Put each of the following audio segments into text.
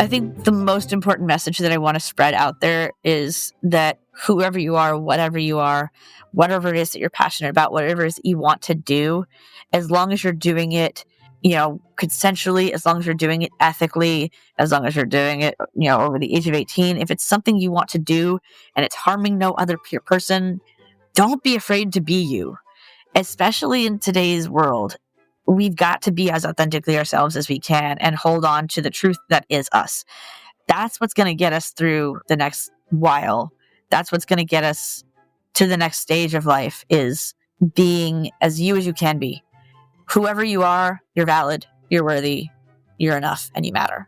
I think the most important message that I want to spread out there is that whoever you are, whatever it is that you're passionate about, whatever it is that you want to do, as long as you're doing it, consensually, as long as you're doing it ethically, as long as you're doing it, over the age of 18, if it's something you want to do and it's harming no other person, don't be afraid to be you, especially in today's world. We've got to be as authentically ourselves as we can and hold on to the truth that is us. That's what's going to get us through the next while. That's what's going to get us to the next stage of life, is being as you can be. Whoever you are, you're valid, you're worthy, you're enough, and you matter.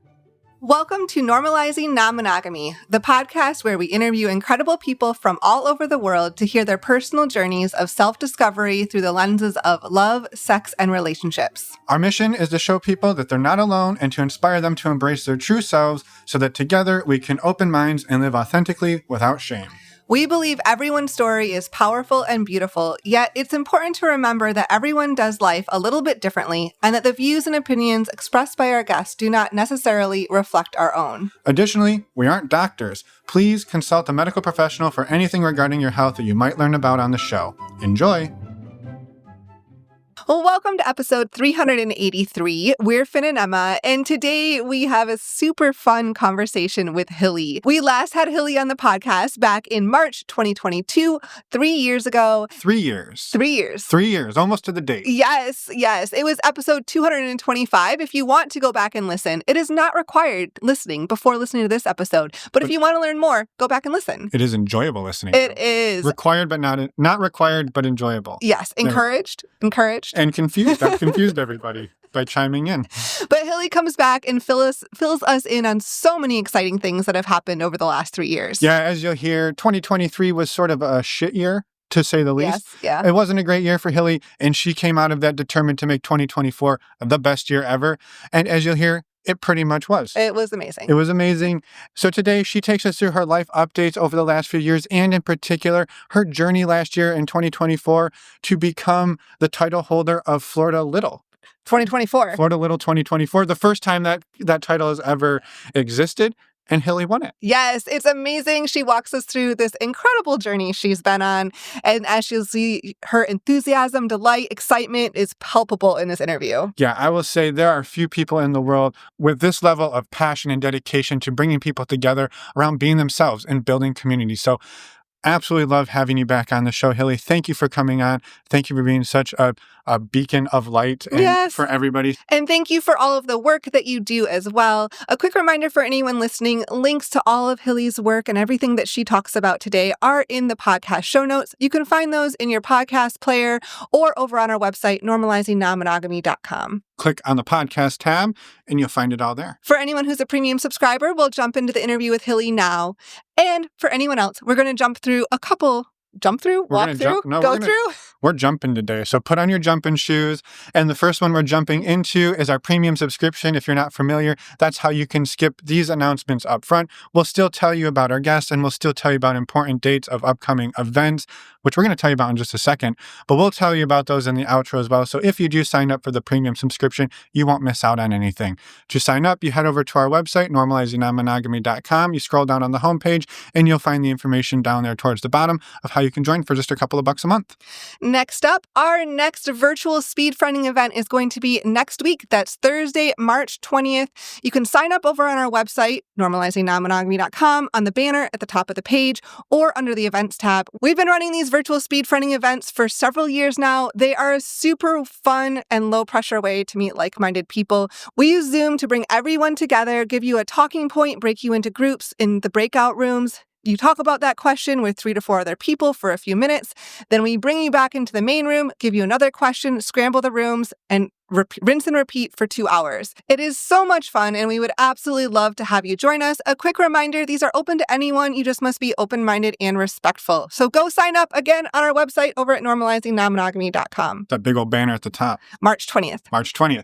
Welcome to Normalizing Non-Monogamy, the podcast where we interview incredible people from all over the world to hear their personal journeys of self-discovery through the lenses of love, sex, and relationships. Our mission is to show people that they're not alone and to inspire them to embrace their true selves so that together we can open minds and live authentically without shame. We believe everyone's story is powerful and beautiful, yet it's important to remember that everyone does life a little bit differently and that the views and opinions expressed by our guests do not necessarily reflect our own. Additionally, we aren't doctors. Please consult a medical professional for anything regarding your health that you might learn about on the show. Enjoy! Well, welcome to episode 383. We're Finn and Emma, and today we have a super fun conversation with Hilly. We last had Hilly on the podcast back in March 2022, 3 years ago. 3 years. 3 years. 3 years, almost to the date. Yes. It was episode 225. If you want to go back and listen, it is not required listening before listening to this episode. But if you want to learn more, go back and listen. It is enjoyable listening. It is. Required, but not required, but enjoyable. Yes. Encouraged. And confused. I've confused everybody by chiming in. But Hilly comes back and fills us in on so many exciting things that have happened over the last 3 years. Yeah, as you'll hear, 2023 was sort of a shit year, to say the least. Yes, yeah. It wasn't a great year for Hilly, and she came out of that determined to make 2024 the best year ever. And as you'll hear, it pretty much was. It was amazing. It was amazing. So today she takes us through her life updates over the last few years, and in particular, her journey last year in 2024 to become the title holder of Florida Little. 2024. Florida Little 2024, the first time that title has ever existed. And Hilly won it. Yes, it's amazing. She walks us through this incredible journey she's been on. And as you'll see, her enthusiasm, delight, excitement is palpable in this interview. Yeah, I will say there are few people in the world with this level of passion and dedication to bringing people together around being themselves and building community. So absolutely love having you back on the show, Hilly. Thank you for coming on. Thank you for being such a beacon of light for everybody. And thank you for all of the work that you do as well. A quick reminder for anyone listening, links to all of Hilly's work and everything that she talks about today are in the podcast show notes. You can find those in your podcast player or over on our website, normalizingnonmonogamy.com. Click on the podcast tab and you'll find it all there. For anyone who's a premium subscriber, we'll jump into the interview with Hilly now. And for anyone else, we're going to jump through a couple We're jumping today. So put on your jumping shoes. And the first one we're jumping into is our premium subscription. If you're not familiar, that's how you can skip these announcements up front. We'll still tell you about our guests and we'll still tell you about important dates of upcoming events, which we're going to tell you about in just a second. But we'll tell you about those in the outro as well. So if you do sign up for the premium subscription, you won't miss out on anything. To sign up, you head over to our website, normalizingnonmonogamy.com. You scroll down on the homepage and you'll find the information down there towards the bottom of how you can join for just a couple of bucks a month. Next up, our next virtual speed friending event is going to be next week. That's Thursday, March 20th. You can sign up over on our website, normalizingnonmonogamy.com, on the banner at the top of the page or under the events tab. We've been running these virtual speed friending events for several years now. They are a super fun and low pressure way to meet like-minded people. We use Zoom to bring everyone together, give you a talking point, break you into groups in the breakout rooms. You talk about that question with 3 to 4 other people for a few minutes. Then we bring you back into the main room, give you another question, scramble the rooms, and rinse and repeat for 2 hours. It is so much fun, and we would absolutely love to have you join us. A quick reminder, these are open to anyone. You just must be open-minded and respectful. So go sign up again on our website over at normalizingnonmonogamy.com. That big old banner at the top. March 20th. March 20th.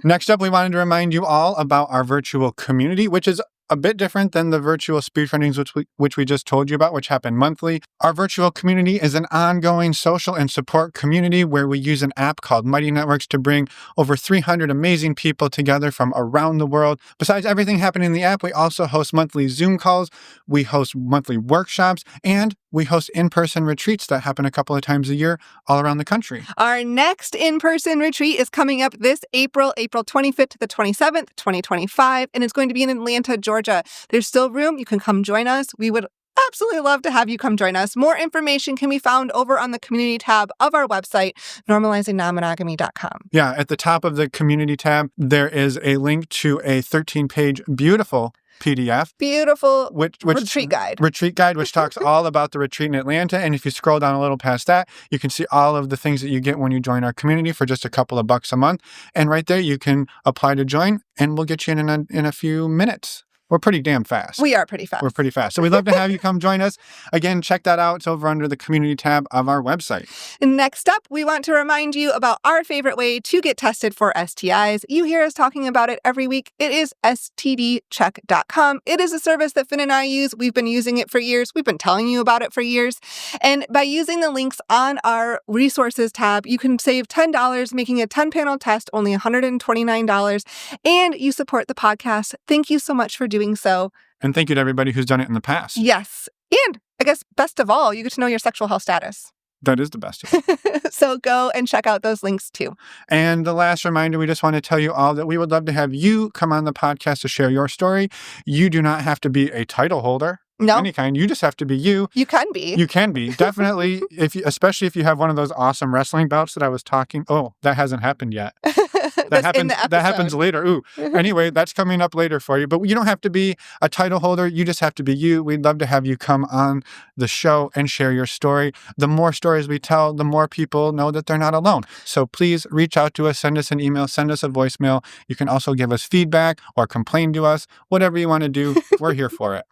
Next up, we wanted to remind you all about our virtual community, which is a bit different than the virtual speedrunnings, which we just told you about, which happen monthly. Our virtual community is an ongoing social and support community where we use an app called Mighty Networks to bring over 300 amazing people together from around the world. Besides everything happening in the app, we also host monthly Zoom calls, we host monthly workshops, and we host in-person retreats that happen a couple of times a year all around the country. Our next in-person retreat is coming up this April 25th to the 27th, 2025, and it's going to be in Atlanta, Georgia. There's still room. You can come join us. We would absolutely love to have you come join us. More information can be found over on the community tab of our website, normalizingnonmonogamy.com. Yeah, at the top of the community tab, there is a link to a 13-page beautiful PDF. Beautiful which retreat guide. Retreat guide, which talks all about the retreat in Atlanta. And if you scroll down a little past that, you can see all of the things that you get when you join our community for just a couple of bucks a month. And right there, you can apply to join, and we'll get you in a few minutes. We're pretty damn fast. We are pretty fast. We're pretty fast. So we'd love to have you come join us. Again, check that out. It's over under the community tab of our website. Next up, we want to remind you about our favorite way to get tested for STIs. You hear us talking about it every week. It is stdcheck.com. It is a service that Finn and I use. We've been using it for years. We've been telling you about it for years. And by using the links on our resources tab, you can save $10, making a 10-panel test only $129. And you support the podcast. Thank you so much for doing so. And thank you to everybody who's done it in the past. Yes. And I guess best of all, you get to know your sexual health status. That is the best of it. So go and check out those links too. And the last reminder, we just want to tell you all that we would love to have you come on the podcast to share your story. You do not have to be a title holder. No. Any kind. You just have to be you. You can be. You can be. Definitely. Especially if you have one of those awesome wrestling belts that I was talking. Oh, that hasn't happened yet. That happens later. Ooh. Anyway, that's coming up later for you. But you don't have to be a title holder. You just have to be you. We'd love to have you come on the show and share your story. The more stories we tell, the more people know that they're not alone. So please reach out to us, send us an email, send us a voicemail. You can also give us feedback or complain to us. Whatever you want to do, we're here for it.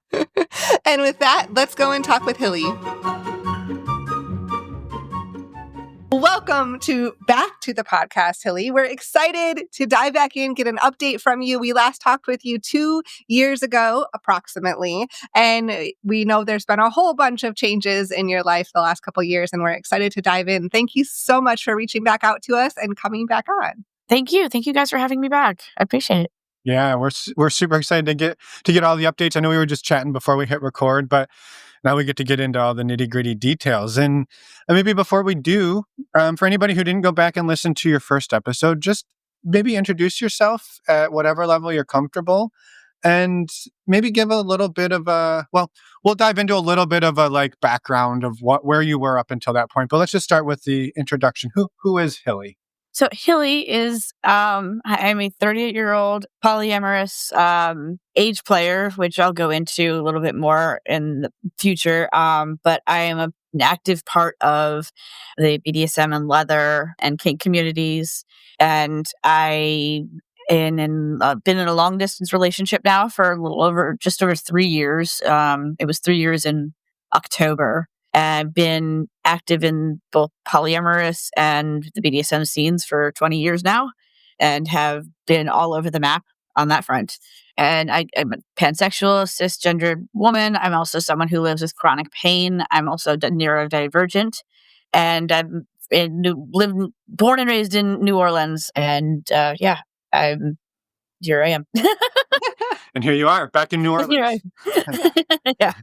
And with that, let's go and talk with Hilly. Welcome back to the podcast, Hilly. We're excited to dive back in, get an update from you. We last talked with you 2 years ago, approximately, and we know there's been a whole bunch of changes in your life the last couple of years, and we're excited to dive in. Thank you so much for reaching back out to us and coming back on. Thank you. Thank you guys for having me back. I appreciate it. Yeah, we're super excited to get all the updates. I know we were just chatting before we hit record, but now we get to get into all the nitty-gritty details. And maybe before we do, for anybody who didn't go back and listen to your first episode, just maybe introduce yourself at whatever level you're comfortable, and maybe give a little bit of we'll dive into a little bit of a background of where you were up until that point. But let's just start with the introduction. Who is Hilly? So Hilly is, I'm a 38-year-old polyamorous age player, which I'll go into a little bit more in the future. But I am an active part of the BDSM and leather and kink communities. And I been in a long distance relationship now for just over 3 years. It was 3 years in October. I've been active in both polyamorous and the BDSM scenes for 20 years now, and have been all over the map on that front. And I'm a pansexual, cisgendered woman. I'm also someone who lives with chronic pain. I'm also neurodivergent, and I'm born and raised in New Orleans. And here I am. And here you are, back in New Orleans. Yeah.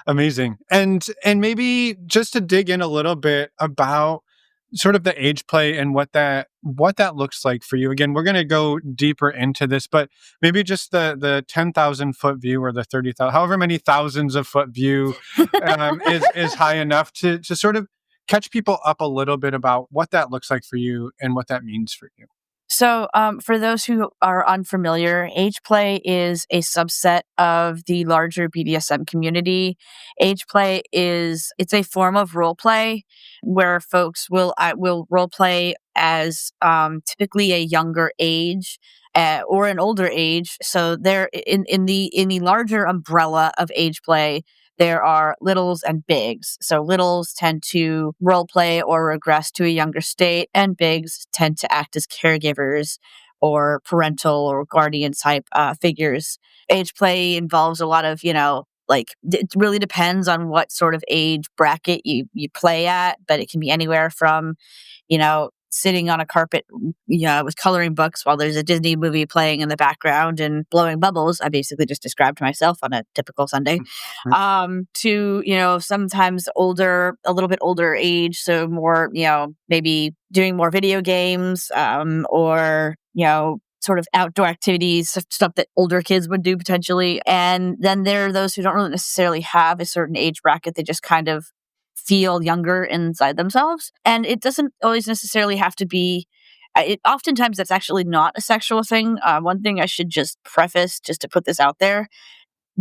Amazing. And maybe just to dig in a little bit about sort of the age play and what that looks like for you. Again, we're going to go deeper into this, but maybe just the 10,000 foot view or the 30,000, however many thousands of foot view is high enough to sort of catch people up a little bit about what that looks like for you and what that means for you. So for those who are unfamiliar, age play is a subset of the larger BDSM community. Age play it's a form of role play where folks will role play as typically a younger age or an older age. So they're in the larger umbrella of age play. There are littles and bigs. So littles tend to role play or regress to a younger state, and bigs tend to act as caregivers or parental or guardian type figures. Age play involves a lot of, like it really depends on what sort of age bracket you play at, but it can be anywhere from, sitting on a carpet, with coloring books while there's a Disney movie playing in the background and blowing bubbles. I basically just described myself on a typical Sunday. To, sometimes older, a little bit older age. So more, maybe doing more video games, or, sort of outdoor activities, stuff that older kids would do potentially. And then there are those who don't really necessarily have a certain age bracket. They just kind of feel younger inside themselves. And it doesn't always necessarily have to be, oftentimes that's actually not a sexual thing. One thing I should just preface, just to put this out there,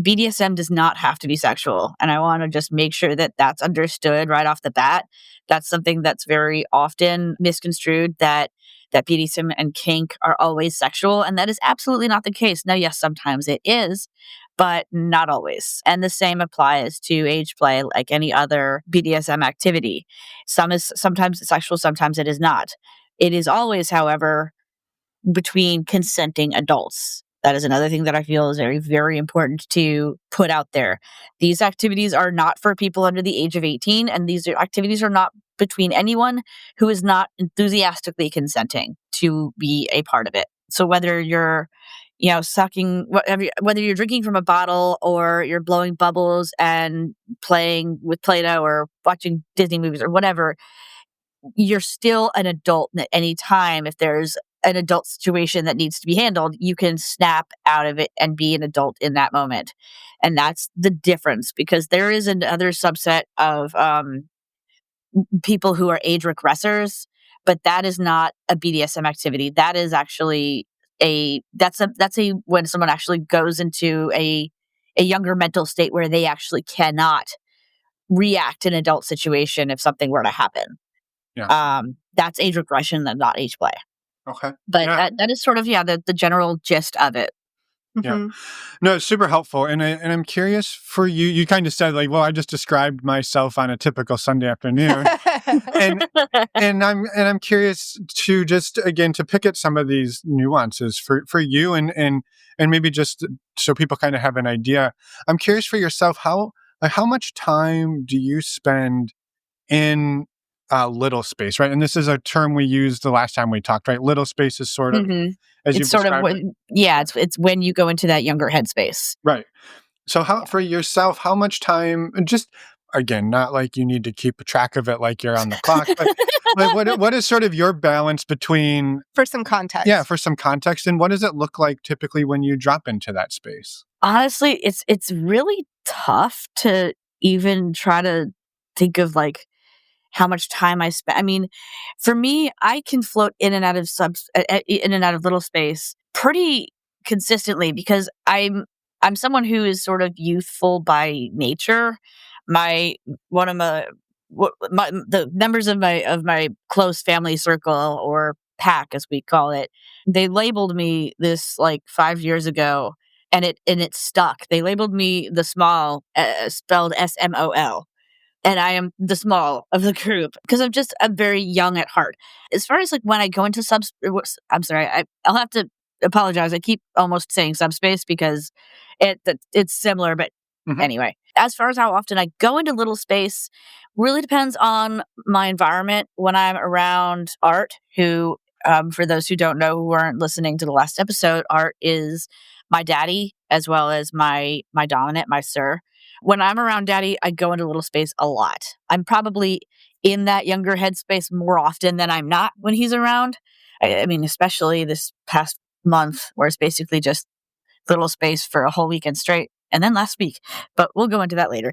BDSM does not have to be sexual. And I want to just make sure that that's understood right off the bat. That's something that's very often misconstrued, that BDSM and kink are always sexual. And that is absolutely not the case. Now, yes, sometimes it is, but not always. And the same applies to age play, like any other BDSM activity. Sometimes it's sexual, sometimes it is not. It is always, however, between consenting adults. That is another thing that I feel is very, very important to put out there. These activities are not for people under the age of 18, and these activities are not between anyone who is not enthusiastically consenting to be a part of it. So whether you're, sucking, whether you're drinking from a bottle or you're blowing bubbles and playing with Play-Doh or watching Disney movies or whatever, you're still an adult at any time. If there's an adult situation that needs to be handled, you can snap out of it and be an adult in that moment. And that's the difference, because there is another subset of people who are age regressors, but that is not a BDSM activity. That is actually that's a when someone actually goes into a younger mental state where they actually cannot react in an adult situation if something were to happen. Yeah. That's age regression and not age play. Okay. But Yeah. that is sort of, the general gist of it. Yeah. Mhm. No, it's super helpful. And I'm curious for you, you kind of said like, well, I just described myself on a typical Sunday afternoon. and I'm curious to just again to pick at some of these nuances for you and maybe just so people kind of have an idea. I'm curious for yourself, how much time do you spend in little space, right? And this is a term we used the last time we talked, right? Little space is sort of, Mhm. as It's you've sort of described it. when, yeah, it's when you go into that younger headspace. Right. So how Yeah. for yourself, how much time, and just again, not like you need to keep track of it like you're on the clock, but what is sort of your balance between, For some context. yeah, for some context, and what does it look like typically when you drop into that space? Honestly, it's really tough to even try to think of like how much time I spent. I mean, for me, I can float in and out of in and out of little space pretty consistently, because I'm someone who is sort of youthful by nature. My one of my, the members of my close family circle, or pack as we call it, they labeled me this like 5 years ago, and it stuck. They labeled me the small, spelled SMOL, and I am the small of the group because I'm very young at heart. As far as like when I go into I'm sorry, I'll have to apologize. I keep almost saying subspace because it's similar, but Hmm. anyway. As far as how often I go into little space, really depends on my environment. When I'm around Art, who, for those who don't know, who weren't listening to the last episode, Art is my daddy as well as my dominant, my sir. When I'm around daddy, I go into little space a lot. I'm probably in that younger headspace more often than I'm not when he's around. I mean, especially this past month, where it's basically just little space for a whole weekend straight. And then last week, but we'll go into that later.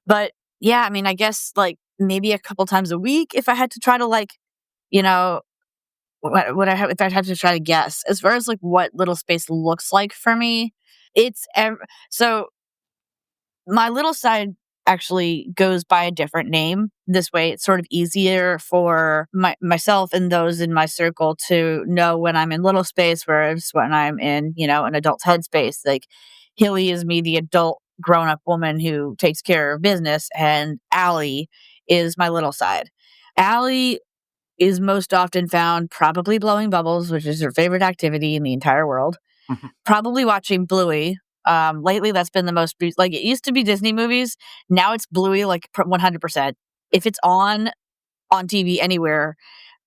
But yeah, I mean, I guess like maybe a couple times a week if I had to try to like, you know, what I have, if I'd have to try to guess as far as like what little space looks like for me, so my little side actually goes by a different name. This way, it's sort of easier for myself and those in my circle to know when I'm in little space, whereas when I'm in, an adult headspace. Like, Hilly is me, the adult grown up woman who takes care of business, and Allie is my little side. Allie is most often found probably blowing bubbles, which is her favorite activity in the entire world. Probably watching Bluey. Lately, that's been the most, like, it used to be Disney movies. Now it's Bluey, like 100%. If it's on TV anywhere,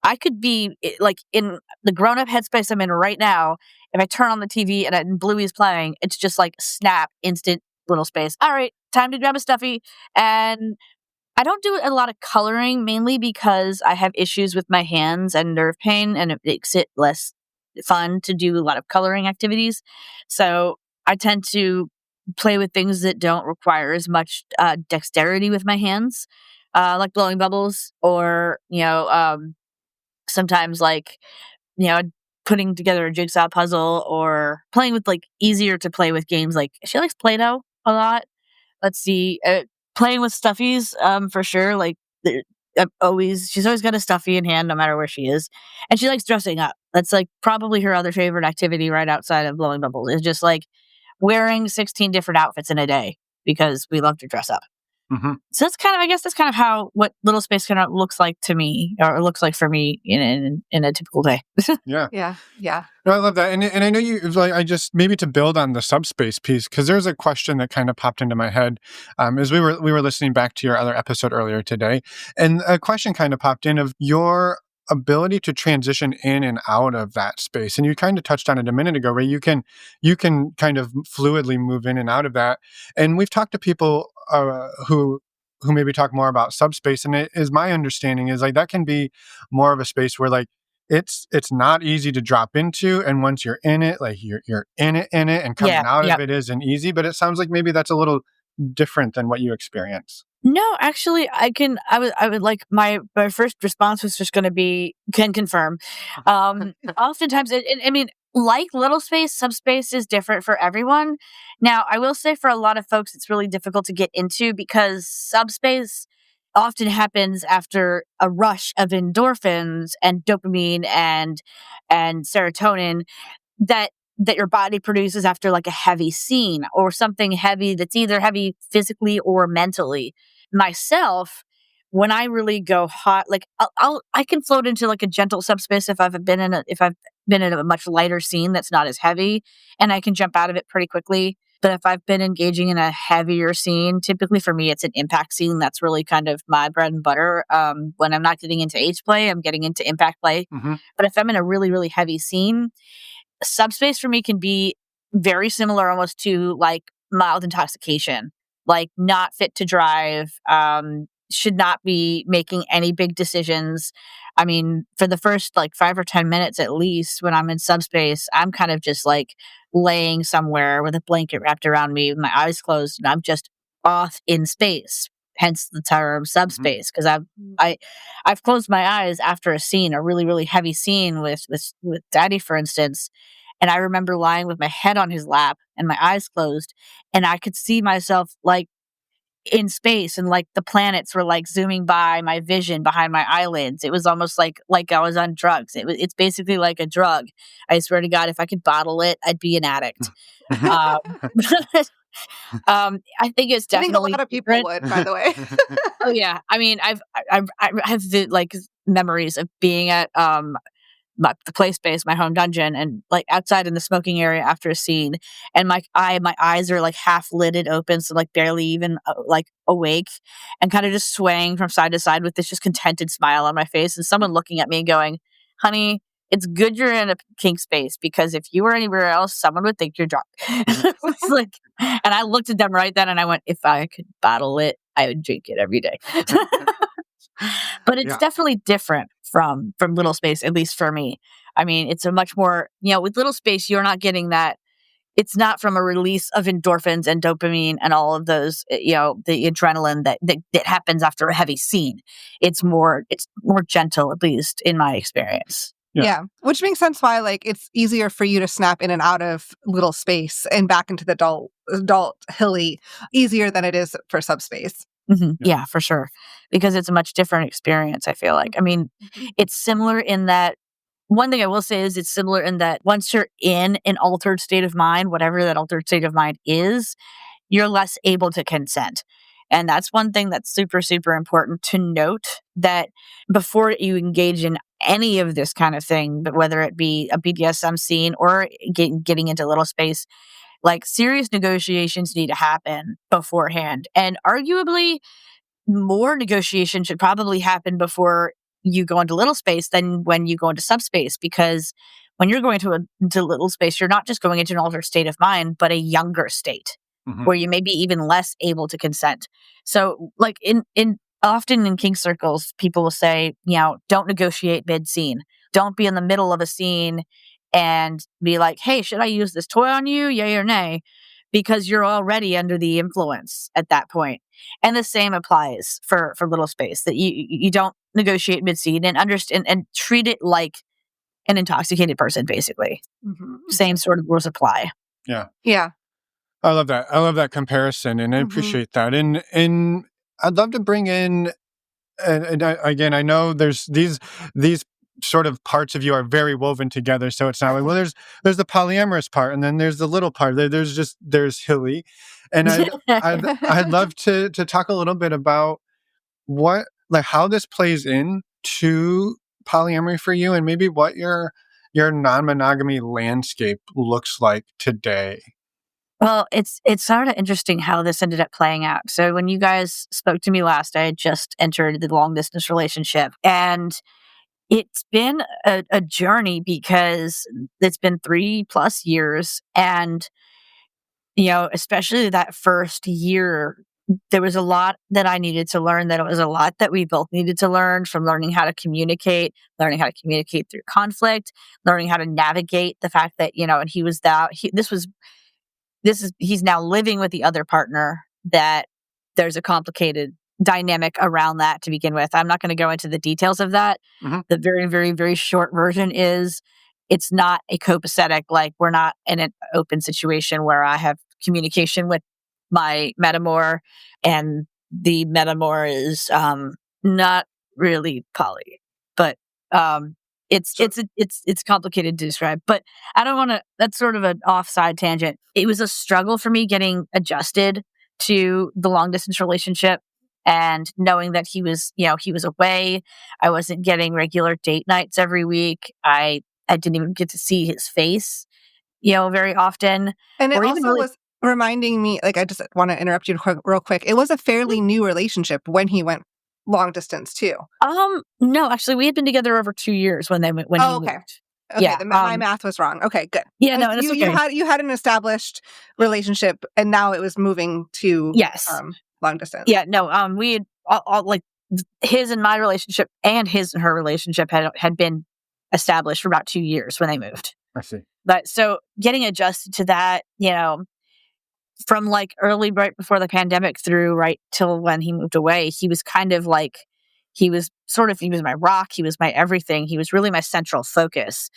I could be like in the grown up headspace I'm in right now. If I turn on the TV and Bluey is playing, it's just like snap, instant little space. All right, time to grab a stuffy. And I don't do a lot of coloring, mainly because I have issues with my hands and nerve pain, and it makes it less fun to do a lot of coloring activities. So I tend to play with things that don't require as much dexterity with my hands, like blowing bubbles, or sometimes like you know putting together a jigsaw puzzle, or playing with like easier to play with games. Like she likes Play-Doh a lot. Let's see, playing with stuffies, for sure. Like she's always got a stuffy in hand, no matter where she is, and she likes dressing up. That's like probably her other favorite activity, right outside of blowing bubbles, is just like wearing 16 different outfits in a day because we love to dress up. So that's kind of, I guess, that's kind of how what little space kind of looks like to me, or looks like for me in a typical day. Yeah. Yeah. No, I love that. And I know you, like, I just, maybe to build on the subspace piece, because there's a question that kind of popped into my head as we were listening back to your other episode earlier today. And a question kind of popped in of your ability to transition in and out of that space. And you kind of touched on it a minute ago, where you can kind of fluidly move in and out of that. And we've talked to people who maybe talk more about subspace, and it is my understanding is like that can be more of a space where like it's not easy to drop into, and once you're in it, like you're in it, and coming Yeah, out yep. of it isn't easy. But it sounds like maybe that's a little different than what you experience. No, actually, I would like my first response was just going to be can confirm. Oftentimes, I mean, like little space, subspace is different for everyone. Now, I will say for a lot of folks, it's really difficult to get into because subspace often happens after a rush of endorphins and dopamine and serotonin that your body produces after like a heavy scene or something heavy that's either heavy physically or mentally. Myself, when I really go hot, like I can float into like a gentle subspace if I've been in a much lighter scene that's not as heavy, and I can jump out of it pretty quickly. But if I've been engaging in a heavier scene, typically for me, it's an impact scene. That's really kind of my bread and butter. When I'm not getting into ageplay, I'm getting into impact play. But if I'm in a really, really heavy scene, subspace for me can be very similar almost to like mild intoxication, like not fit to drive, should not be making any big decisions. I mean, for the first like 5 or 10 minutes at least, when I'm in subspace, I'm kind of just like laying somewhere with a blanket wrapped around me with my eyes closed, and I'm just off in space. Hence the term subspace, because I've closed my eyes after a scene, a really, really heavy scene with Daddy, for instance. And I remember lying with my head on his lap and my eyes closed, and I could see myself like in space, and like the planets were like zooming by my vision behind my eyelids. It was almost like I was on drugs. It's basically like a drug. I swear to God, if I could bottle it, I'd be an addict. um, I think it's I think a definitely lot of people different. would, by the way. Oh yeah, I mean, I have like memories of being at the play space, my home dungeon, and like outside in the smoking area after a scene, and my eyes are like half lidded open, so like barely even like awake, and kind of just swaying from side to side with this just contented smile on my face, and someone looking at me and going, "Honey, it's good you're in a kink space, because if you were anywhere else, someone would think you're drunk." It's like, and I looked at them right then, and I went, "If I could bottle it, I would drink it every day." But it's definitely different from little space, at least for me. I mean, it's a much more, with little space, you're not getting that. It's not from a release of endorphins and dopamine and all of those, the adrenaline that happens after a heavy scene. It's more gentle, at least in my experience. Yeah. Which makes sense why like it's easier for you to snap in and out of little space and back into the adult Hilly easier than it is for subspace. Yeah, for sure. Because it's a much different experience, I feel like. I mean, it's similar in that, one thing I will say is it's similar in that once you're in an altered state of mind, whatever that altered state of mind is, you're less able to consent. And that's one thing that's super, super important to note, that before you engage in any of this kind of thing, but whether it be a BDSM scene or getting into little space, like serious negotiations need to happen beforehand. And arguably, more negotiation should probably happen before you go into little space than when you go into subspace, because when you're going into little space, you're not just going into an altered state of mind, but a younger state where you may be even less able to consent. So, like in often in kink circles, people will say, don't negotiate mid scene. Don't be in the middle of a scene and be like, hey, should I use this toy on you? Yay or nay? Because you're already under the influence at that point. And the same applies for little space, that you don't negotiate mid scene and understand and treat it like an intoxicated person, basically. Same sort of rules apply. Yeah. Yeah. I love that. I love that comparison, and I appreciate that. And I'd love to bring in, again, I know there's these sort of parts of you are very woven together. So it's not like, well, there's the polyamorous part, and then there's the little part. There's Hilly, and I'd love to talk a little bit about how this plays in to polyamory for you, and maybe what your non-monogamy landscape looks like today. Well, it's sort of interesting how this ended up playing out. So when you guys spoke to me last, I had just entered the long distance relationship, and it's been a journey because it's been 3+ years. And, especially that first year, there was a lot that I needed to learn, that it was a lot that we both needed to learn, from learning how to communicate through conflict, learning how to navigate the fact that, and he was he's now living with the other partner, that there's a complicated dynamic around that to begin with. I'm not going to go into the details of that. The very, very, very short version is, it's not a copacetic, like, we're not in an open situation where I have communication with my metamor and the metamor is not really poly, but it's complicated to describe, but I don't want to, that's sort of an offside tangent. It was a struggle for me getting adjusted to the long distance relationship, and knowing that he was away. I wasn't getting regular date nights every week. I didn't even get to see his face, very often. And it Or even also really, was reminding me, like, I just want to interrupt you real quick. It was a fairly new relationship when he went long distance too. No, actually, we had been together over 2 years when he okay. moved. Okay, Yeah, my math was wrong. Okay, good. Yeah, no, that's okay. You had an established relationship, and now it was moving to Yes. long distance. Yeah, no, we had all like his and my relationship and his and her relationship had been established for about 2 years when they moved. I see. But so getting adjusted to that, from like early right before the pandemic through right till when he moved away, he was kind of like, he was my rock, he was my everything, he was really my central focus.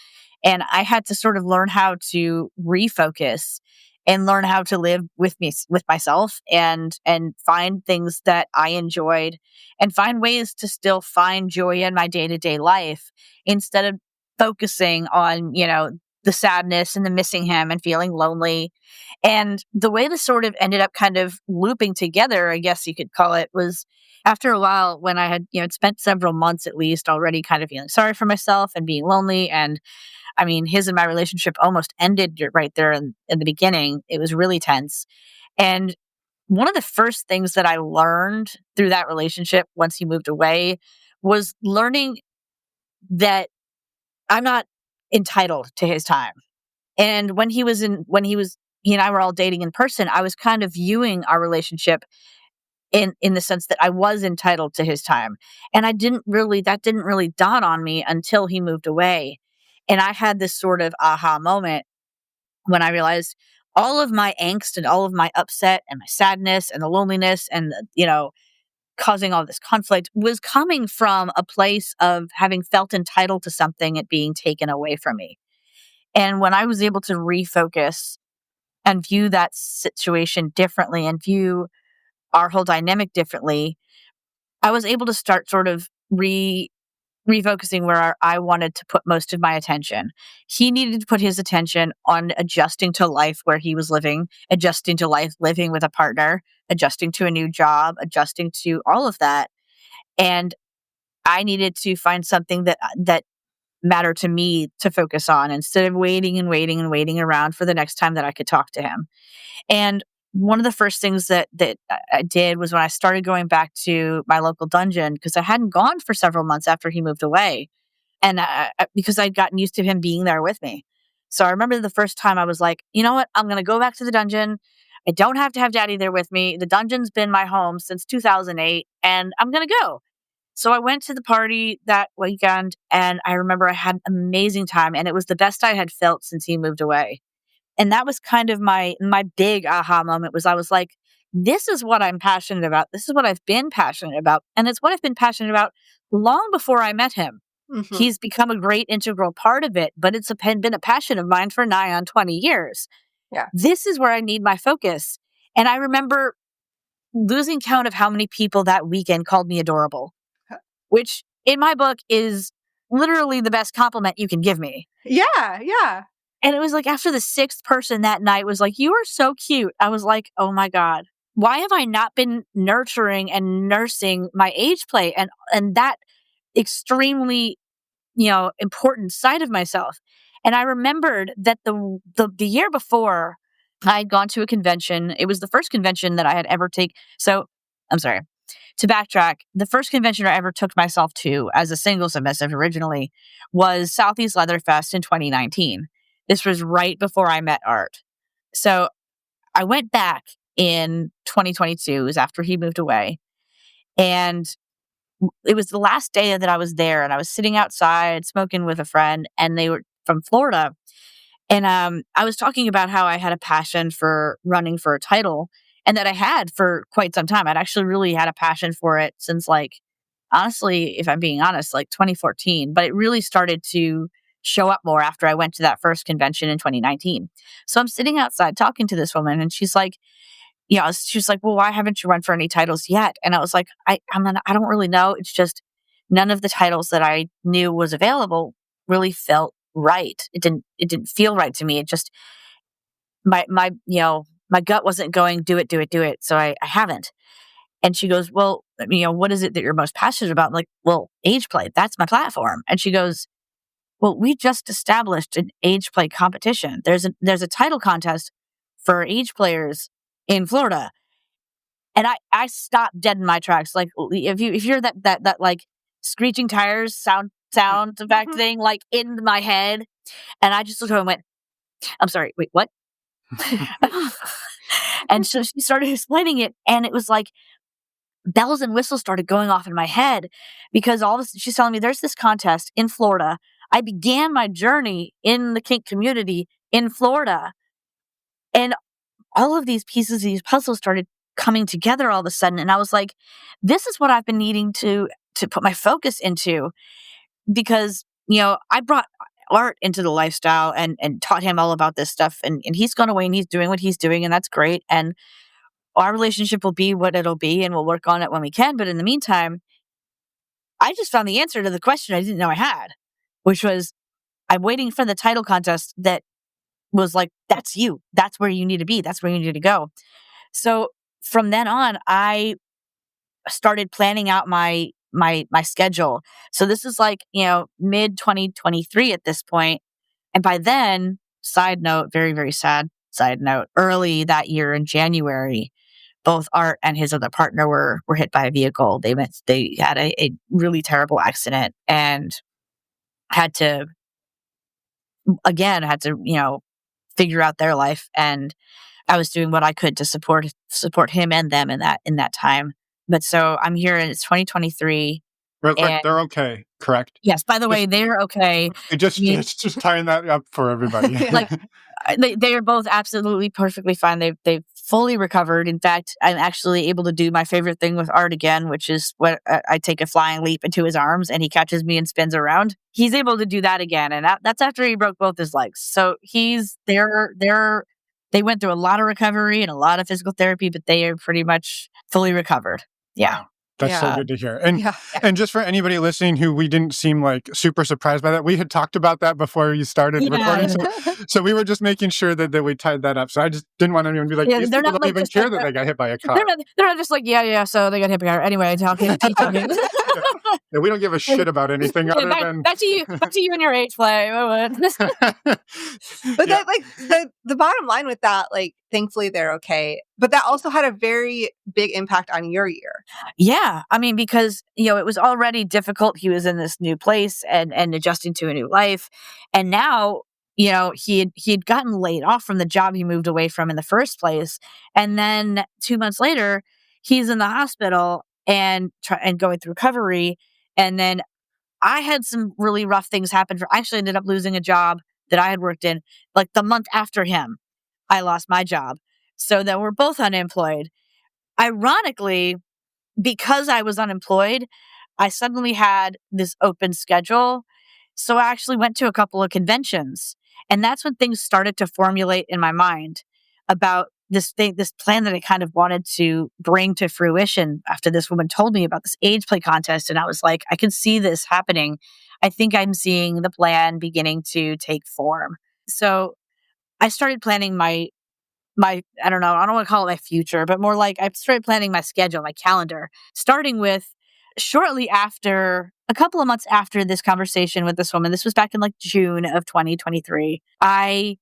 And I had to sort of learn how to refocus and learn how to live with myself, and find things that I enjoyed, and find ways to still find joy in my day-to-day life, instead of focusing on, the sadness and the missing him and feeling lonely. And the way this sort of ended up kind of looping together, I guess you could call it, was after a while, when I had, spent several months at least already kind of feeling sorry for myself and being lonely. And I mean, his and my relationship almost ended right there in the beginning. It was really tense. And one of the first things that I learned through that relationship once he moved away was learning that I'm not entitled to his time. And when he and I were all dating in person, I was kind of viewing our relationship in the sense that I was entitled to his time. And that didn't really dawn on me until he moved away. And I had this sort of aha moment when I realized all of my angst and all of my upset and my sadness and the loneliness and, causing all this conflict was coming from a place of having felt entitled to something and being taken away from me. And when I was able to refocus and view that situation differently and view our whole dynamic differently, I was able to start sort of refocusing where I wanted to put most of my attention. He needed to put his attention on adjusting to life where he was living, adjusting to life living with a partner, adjusting to a new job, adjusting to all of that. And I needed to find something that mattered to me to focus on instead of waiting and waiting and waiting around for the next time that I could talk to him. And one of the first things that I did was when I started going back to my local dungeon, because I hadn't gone for several months after he moved away. And because I'd gotten used to him being there with me. So I remember the first time I was like, you know what? I'm going to go back to the dungeon. I don't have to have daddy there with me. The dungeon's been my home since 2008, and I'm going to go. So I went to the party that weekend, and I remember I had an amazing time, and it was the best I had felt since he moved away. And that was kind of my big aha moment. Was I was like, this is what I'm passionate about. This is what I've been passionate about. And it's what I've been passionate about long before I met him. Mhm. He's become a great integral part of it, but it's been a passion of mine for nigh on 20 years. Yeah. This is where I need my focus. And I remember losing count of how many people that weekend called me adorable, which in my book is literally the best compliment you can give me. Yeah, yeah. And it was like after the sixth person that night was like, you are so cute. I was like, oh my God, why have I not been nurturing and nursing my age play and that extremely, important side of myself? And I remembered that the year before I had gone to a convention. It was the first convention that I had ever taken. So I'm sorry. To backtrack, the first convention I ever took myself to as a single submissive originally was Southeast Leatherfest in 2019. This was right before I met Art. So I went back in 2022, it was after he moved away. And it was the last day that I was there, and I was sitting outside smoking with a friend, and they were from Florida. And I was talking about how I had a passion for running for a title, and that I had for quite some time. I'd actually really had a passion for it since, like, honestly, if I'm being honest, like 2014. But it really started to show up more after I went to that first convention in 2019. So I'm sitting outside talking to this woman, and she's like, she's like, well, why haven't you run for any titles yet? And I was like, I don't really know. It's just none of the titles that I knew was available really felt right. It didn't feel right to me. It just, my gut wasn't going, do it, do it, do it. So I haven't. And she goes, well, what is it that you're most passionate about? I'm like, well, age play, that's my platform. And she goes, well, we just established an age play competition. There's a title contest for age players in Florida. And I stopped dead in my tracks. Like, if you're that like screeching tires sound effect thing, like in my head. And I just looked at her and went, I'm sorry, wait, what? And so she started explaining it, and it was like bells and whistles started going off in my head, because all this, she's telling me there's this contest in Florida. I began my journey in the kink community in Florida, and all of these pieces, these puzzles started coming together all of a sudden. And I was like, this is what I've been needing to put my focus into, because, I brought Art into the lifestyle and taught him all about this stuff. And he's gone away and he's doing what he's doing, and that's great. And our relationship will be what it'll be, and we'll work on it when we can. But in the meantime, I just found the answer to the question I didn't know I had, which was, I'm waiting for the title contest that was like, that's you. That's where you need to be. That's where you need to go. So from then on, I started planning out my schedule. So this is like, mid 2023 at this point. And by then, side note, very, very sad side note, early that year in January, both Art and his other partner were hit by a vehicle. They had a really terrible accident and had to figure out their life. And I was doing what I could to support him and them in that time. But so I'm here, and it's 2023. But they're okay, correct? Yes, by the way, they're okay. Just tying that up for everybody. Like, they are both absolutely perfectly fine. They've fully recovered. In fact, I'm actually able to do my favorite thing with Art again, which is when I take a flying leap into his arms and he catches me and spins around. He's able to do that again, and that's after he broke both his legs. So they went through a lot of recovery and a lot of physical therapy, but they are pretty much fully recovered. Yeah. Wow. That's so Yeah. good to hear. And Yeah. and just for anybody listening who we didn't seem like super surprised by that, we had talked about that before you started recording. So we were just making sure that we tied that up. So I just didn't want anyone to be like, Yeah, these they're people not don't like even just care like that they got hit by a car. they're not just like, yeah, so they got hit by a car. Anyway, talking teaching me. Yeah, we don't give a shit about anything Yeah, other back, than back to you and your age play. But yeah. that, like, the bottom line with that, like, thankfully they're okay. But that also had a very big impact on your year. Yeah, I mean, because it was already difficult. He was in this new place and adjusting to a new life, and now he had gotten laid off from the job he moved away from in the first place, and then 2 months later, he's in the hospital and going through recovery, and then I had some really rough things happen. I actually ended up losing a job that I had worked in like the month after him. I lost my job, so that we're both unemployed. Ironically, because I was unemployed, I suddenly had this open schedule. So I actually went to a couple of conventions. And that's when things started to formulate in my mind about this plan that I kind of wanted to bring to fruition after this woman told me about this age play contest. And I was like, I can see this happening. I think I'm seeing the plan beginning to take form. So I started planning my I don't know, I don't want to call it my future, but more like I started planning my schedule, my calendar, starting with shortly after a couple of months after this conversation with this woman. This was back in like June of 2023. I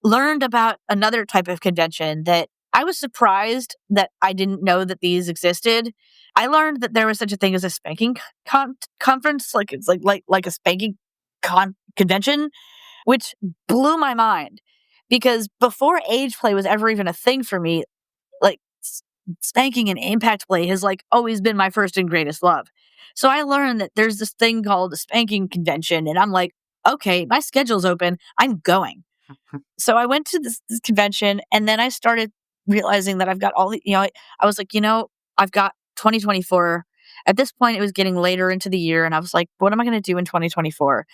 learned about another type of convention that I was surprised that I didn't know that these existed. I learned that there was such a thing as a spanking conference, like it's like a spanking convention, which blew my mind because before age play was ever even a thing for me, like spanking and impact play has like always been my first and greatest love. So I learned that there's this thing called a spanking convention, and I'm like, okay, my schedule's open. I'm going. So I went to this convention, and then I started realizing that I've got all the, I was like, I've got 2024. At this point, it was getting later into the year, and I was like, what am I going to do in 2024?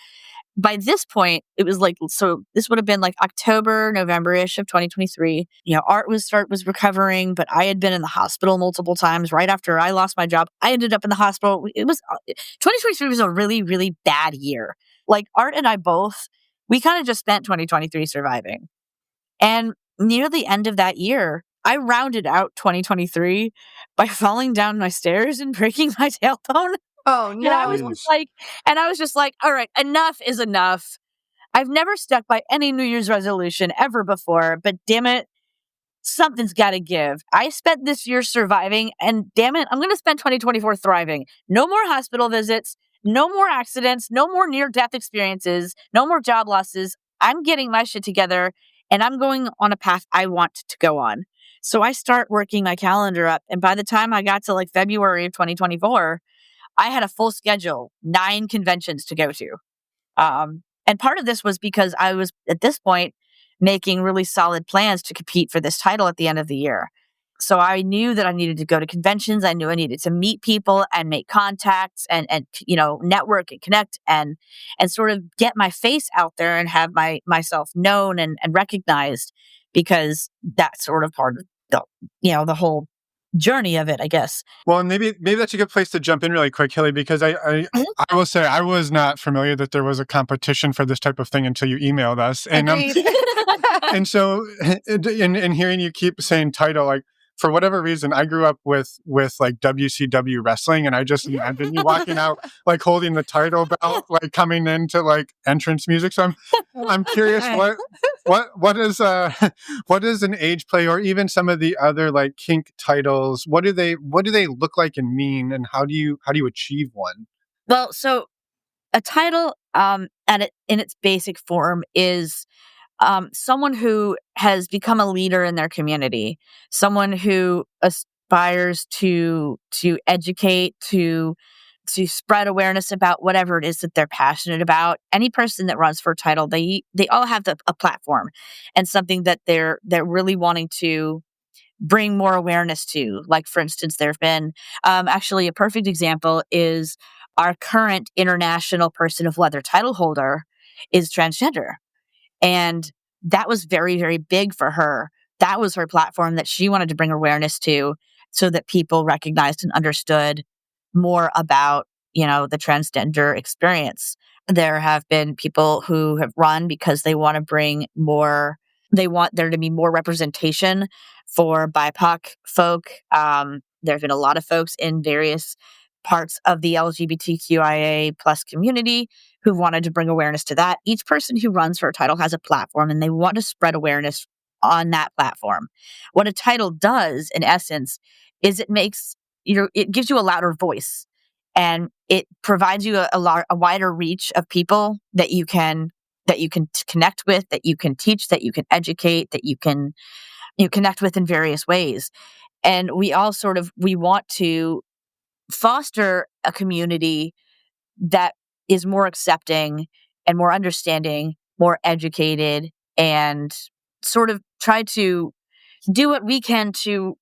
By this point, it was like, so this would have been like October, November-ish of 2023. Art was recovering, but I had been in the hospital multiple times right after I lost my job. I ended up in the hospital. 2023 was a really, really bad year. Like Art and I both, we kind of just spent 2023 surviving. And near the end of that year, I rounded out 2023 by falling down my stairs and breaking my tailbone. Oh, And I was no. just like, all right, enough is enough. I've never stuck by any New Year's resolution ever before, but damn it, something's got to give. I spent this year surviving, and damn it, I'm going to spend 2024 thriving. No more hospital visits, no more accidents, no more near-death experiences, no more job losses. I'm getting my shit together, and I'm going on a path I want to go on. So I start working my calendar up, and by the time I got to like February of 2024, I had a full schedule, 9 conventions to go to. And part of this was because I was, at this point, making really solid plans to compete for this title at the end of the year. So I knew that I needed to go to conventions. I knew I needed to meet people and make contacts and network and connect and sort of get my face out there and have myself known and recognized, because that's sort of part of the whole journey of it, I guess. Well, and maybe that's a good place to jump in really quick, Hilly, because I will say I was not familiar that there was a competition for this type of thing until you emailed us. And Agreed. and so in hearing you keep saying title, like for whatever reason, I grew up with like WCW wrestling, and I just imagine you walking out like holding the title belt, like coming into like entrance music. So I'm curious what is what is an age play, or even some of the other like kink titles? What do they look like and mean, and how do you achieve one? Well, so a title in its basic form is someone who has become a leader in their community, someone who aspires to educate, to spread awareness about whatever it is that they're passionate about. Any person that runs for a title, they all have a platform and something that they're really wanting to bring more awareness to. Like, for instance, there have been actually a perfect example is our current international person of leather title holder is transgender. And that was very, very big for her. That was her platform that she wanted to bring awareness to. so that people recognized and understood more about, the transgender experience. There have been people who have run because they want to bring more, they want there to be more representation for BIPOC folk. There have been a lot of folks in various parts of the LGBTQIA plus community who wanted to bring awareness to that. Each person who runs for a title has a platform and they want to spread awareness on that platform. What a title does, in essence, is it gives you a louder voice, and it provides you a wider reach of people that you can connect with, that you can teach, that you can educate, that you can connect with in various ways. And we want to foster a community that is more accepting and more understanding, more educated, and sort of try to do what we can to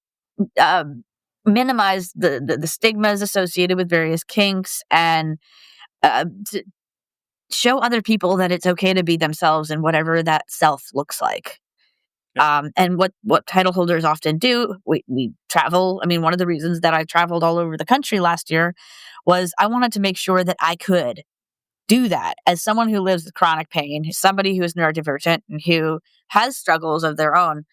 minimize the stigmas associated with various kinks, and to show other people that it's okay to be themselves and whatever that self looks like. And what title holders often do, we travel. I mean, one of the reasons that I traveled all over the country last year was I wanted to make sure that I could do that as someone who lives with chronic pain, somebody who is neurodivergent and who has struggles of their own.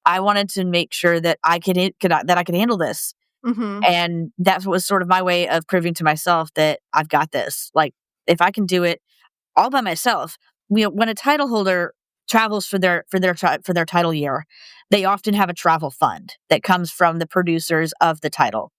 I wanted to make sure that I could handle this. Mm-hmm. And that was sort of my way of proving to myself that I've got this. Like, if I can do it all by myself, when a title holder travels for their title year, they often have a travel fund that comes from the producers of the title.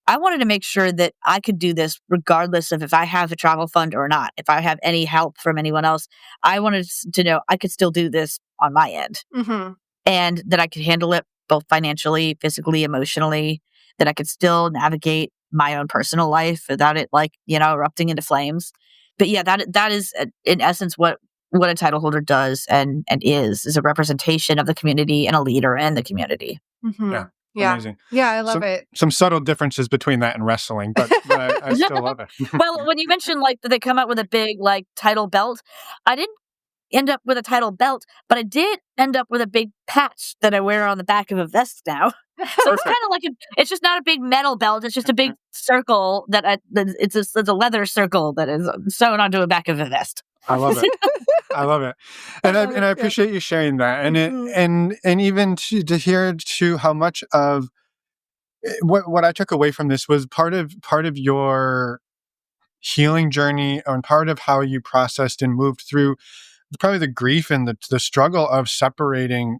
I wanted to make sure that I could do this regardless of if I have a travel fund or not. If I have any help from anyone else, I wanted to know I could still do this on my end, Mm-hmm. and that I could handle it both financially, physically, emotionally, that I could still navigate my own personal life without it, erupting into flames. But yeah, that is in essence what a title holder does and is a representation of the community and a leader in the community. Mm-hmm. Yeah. Yeah. Amazing. Yeah, I love it. Some subtle differences between that and wrestling, but I still love it. Well, when you mentioned that they come out with a big title belt, I didn't end up with a title belt, but I did end up with a big patch that I wear on the back of a vest now. So it's kind of it's just not a big metal belt. It's just a big circle it's a leather circle that is sewn onto the back of a vest. I love it. I love it. And I appreciate you sharing that. And and even to hear how much of what I took away from this was part of your healing journey, and part of how you processed and moved through probably the grief and the struggle of separating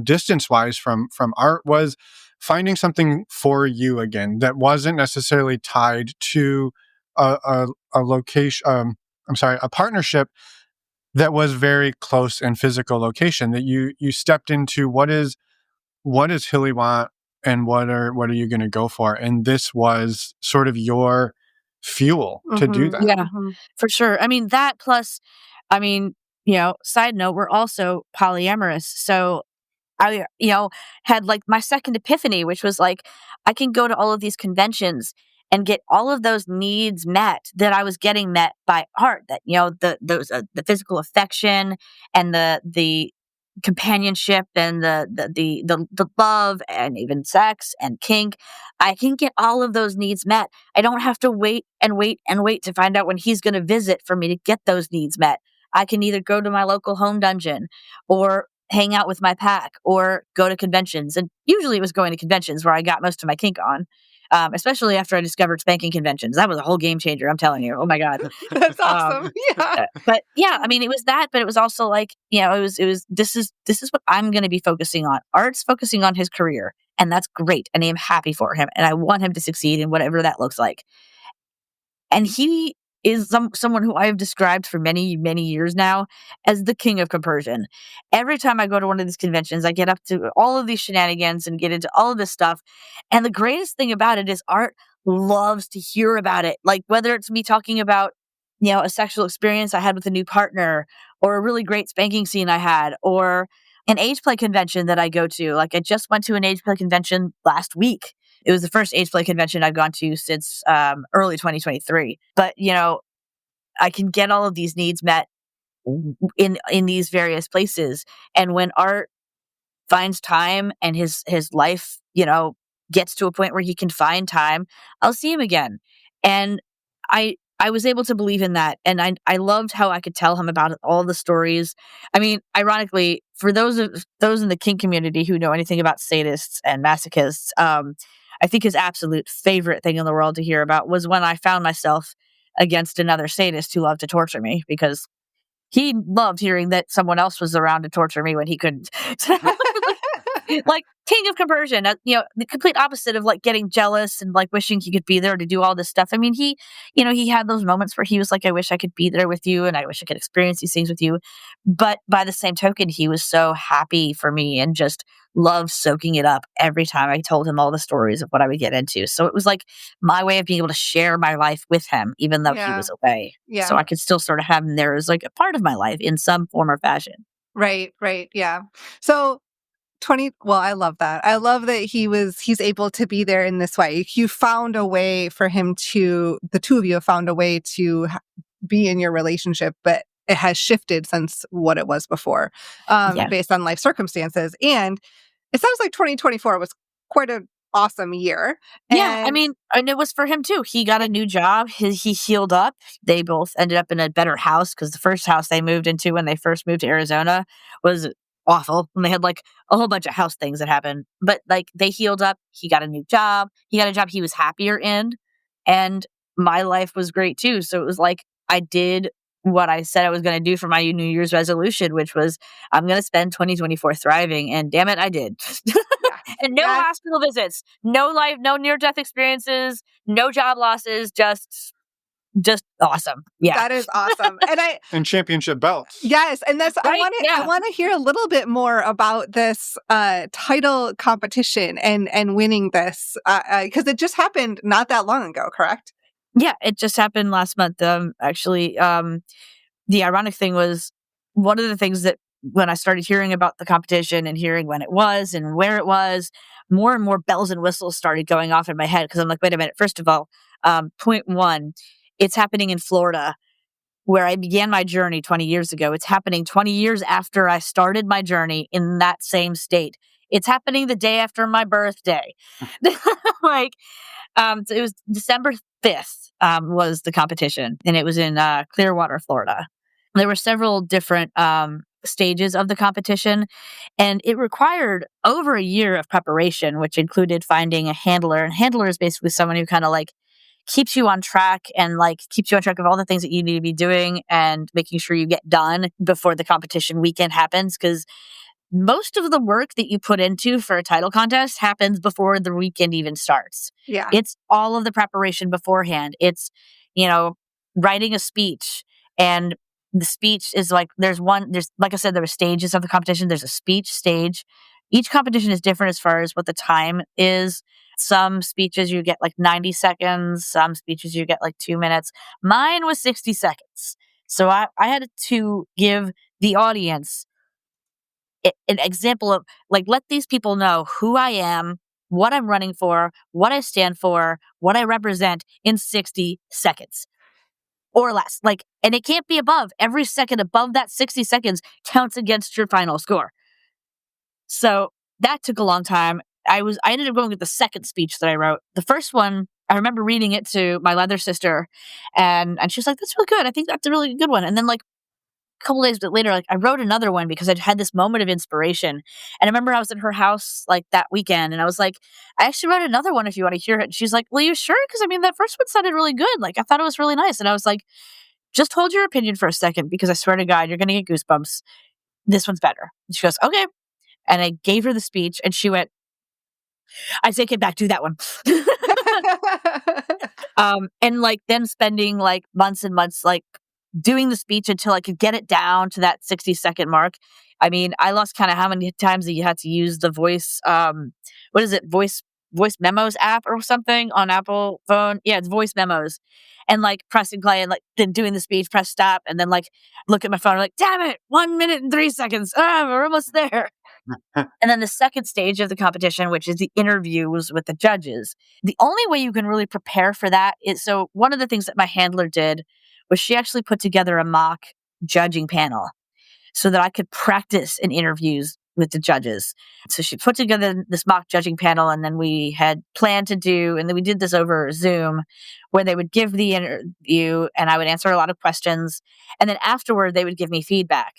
distance wise from art, was finding something for you again that wasn't necessarily tied to a location. A partnership that was very close in physical location, that you stepped into what is Hilly want, and what are you going to go for? And this was sort of your fuel to do that. Yeah, for sure. I mean, that plus, side note, we're also polyamorous. So I, had my second epiphany, which was I can go to all of these conventions and get all of those needs met that I was getting met by art. That the physical affection and the companionship and the love and even sex and kink. I can get all of those needs met. I don't have to wait and wait and wait to find out when he's going to visit for me to get those needs met. I can either go to my local home dungeon or hang out with my pack or go to conventions. And usually it was going to conventions where I got most of my kink on, especially after I discovered spanking conventions. That was a whole game changer. I'm telling you. Oh my God. That's awesome. Yeah. But yeah, I mean, it was that, but it was also this is what I'm going to be focusing on. Art's focusing on his career, and that's great. And I am happy for him. And I want him to succeed in whatever that looks like. And he is someone who I have described for many, many years now as the king of compersion. Every time I go to one of these conventions, I get up to all of these shenanigans and get into all of this stuff. And the greatest thing about it is Art loves to hear about it. Whether it's me talking about, a sexual experience I had with a new partner, or a really great spanking scene I had, or an age play convention that I go to. I just went to an age play convention last week. It was the first age play convention I've gone to since early 2023. But, I can get all of these needs met in these various places. And when Art finds time and his life, gets to a point where he can find time, I'll see him again. And I was able to believe in that. And I loved how I could tell him about all the stories. I mean, ironically, for those in the kink community who know anything about sadists and masochists, I think his absolute favorite thing in the world to hear about was when I found myself against another sadist who loved to torture me, because he loved hearing that someone else was around to torture me when he couldn't. Like king of conversion, the complete opposite of like getting jealous and like wishing he could be there to do all this stuff. I mean, he had those moments where he was like, I wish I could be there with you and I wish I could experience these things with you. But by the same token, he was so happy for me and just loved soaking it up every time I told him all the stories of what I would get into. So it was like my way of being able to share my life with him, even though he was away. Yeah. So I could still sort of have him there as like a part of my life in some form or fashion. Right. Yeah. So I love that. I love that he's able to be there in this way. You found a way for him the two of you have found a way to be in your relationship, but it has shifted since what it was before, based on life circumstances. And it sounds like 2024 was quite an awesome year. Yeah, I mean, and it was for him too. He got a new job. He healed up. They both ended up in a better house, because the first house they moved into when they first moved to Arizona was awful. And they had like a whole bunch of house things that happened. But like they healed up. He got a new job. He got a job he was happier in. And my life was great too. So it was like I did what I said I was going to do for my New Year's resolution, which was I'm going to spend 2024 thriving. And damn it, I did. And no hospital visits, no near-death experiences, no job losses, just awesome. Yeah. That is awesome. And championship belts. Yes. And that's, right? I want to hear a little bit more about this title competition and winning this, because it just happened not that long ago, correct? Yeah, it just happened last month. Actually, the ironic thing was one of the things that when I started hearing about the competition and hearing when it was and where it was, more and more bells and whistles started going off in my head, because I'm like, wait a minute. First of all, point one, it's happening in Florida, where I began my journey 20 years ago. It's happening 20 years after I started my journey in that same state. It's happening the day after my birthday. So it was December 5th was the competition, and it was in Clearwater, Florida. There were several different stages of the competition, and it required over a year of preparation, which included finding a handler. And handler is basically someone who kind of like keeps you on track and like keeps you on track of all the things that you need to be doing and making sure you get done before the competition weekend happens, because most of the work that you put into for a title contest happens before the weekend even starts. Yeah. It's all of the preparation beforehand. It's, writing a speech, and the speech is like, there's like I said, there were stages of the competition. There's a speech stage. Each competition is different as far as what the time is. Some speeches you get like 90 seconds. Some speeches you get like 2 minutes. Mine was 60 seconds. So I had to give the audience an example of like, let these people know who I am, what I'm running for, what I stand for, what I represent in 60 seconds or less. Like, and it can't be above. Every second above that 60 seconds counts against your final score. So that took a long time. I ended up going with the second speech that I wrote. The first one, I remember reading it to my leather sister, and she was like, that's really good. I think that's a really good one. And then like a couple days later, like I wrote another one because I'd had this moment of inspiration. And I remember I was in her house like that weekend, and I was like, I actually wrote another one if you want to hear it. And she's like, well, you sure? Because I mean, that first one sounded really good. Like I thought it was really nice. And I was like, just hold your opinion for a second, because I swear to God, you're going to get goosebumps. This one's better. And she goes, okay. And I gave her the speech, and she went, I take it back, do that one. And like then spending like months and months like doing the speech until I could get it down to that 60-second mark. I mean, I lost kind of how many times that you had to use the voice, what is it? Voice memos app or something on Apple phone. Yeah, it's voice memos. And like pressing play and like then doing the speech, press stop, and then like look at my phone, like, damn it, 1 minute and 3 seconds. We're almost there. And then the second stage of the competition, which is the interviews with the judges. The only way you can really prepare for that is, so one of the things that my handler did was she actually put together a mock judging panel so that I could practice in interviews with the judges. So she put together this mock judging panel, and then we had planned to do, and then we did this over Zoom, where they would give the interview and I would answer a lot of questions. And then afterward, they would give me feedback.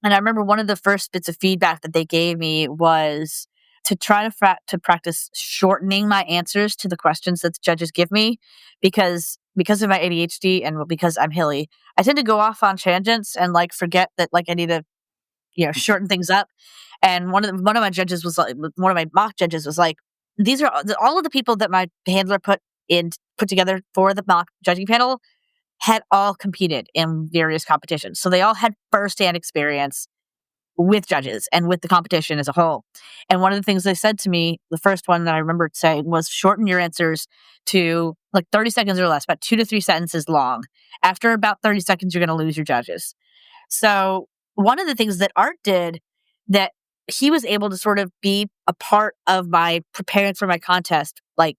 And I remember one of the first bits of feedback that they gave me was to try to practice shortening my answers to the questions that the judges give me, because of my ADHD and because I'm Hilly, I tend to go off on tangents and like forget that like I need to shorten things up. And one of my judges was like, one of my mock judges was like, these are all of the people that my handler put together for the mock judging panel had all competed in various competitions, so they all had firsthand experience with judges and with the competition as a whole. And one of the things they said to me, the first one that I remember saying was shorten your answers to like 30 seconds or less, about 2 to 3 sentences long. After about 30 seconds, you're going to lose your judges. So one of the things that Art did, that he was able to sort of be a part of my preparing for my contest, like,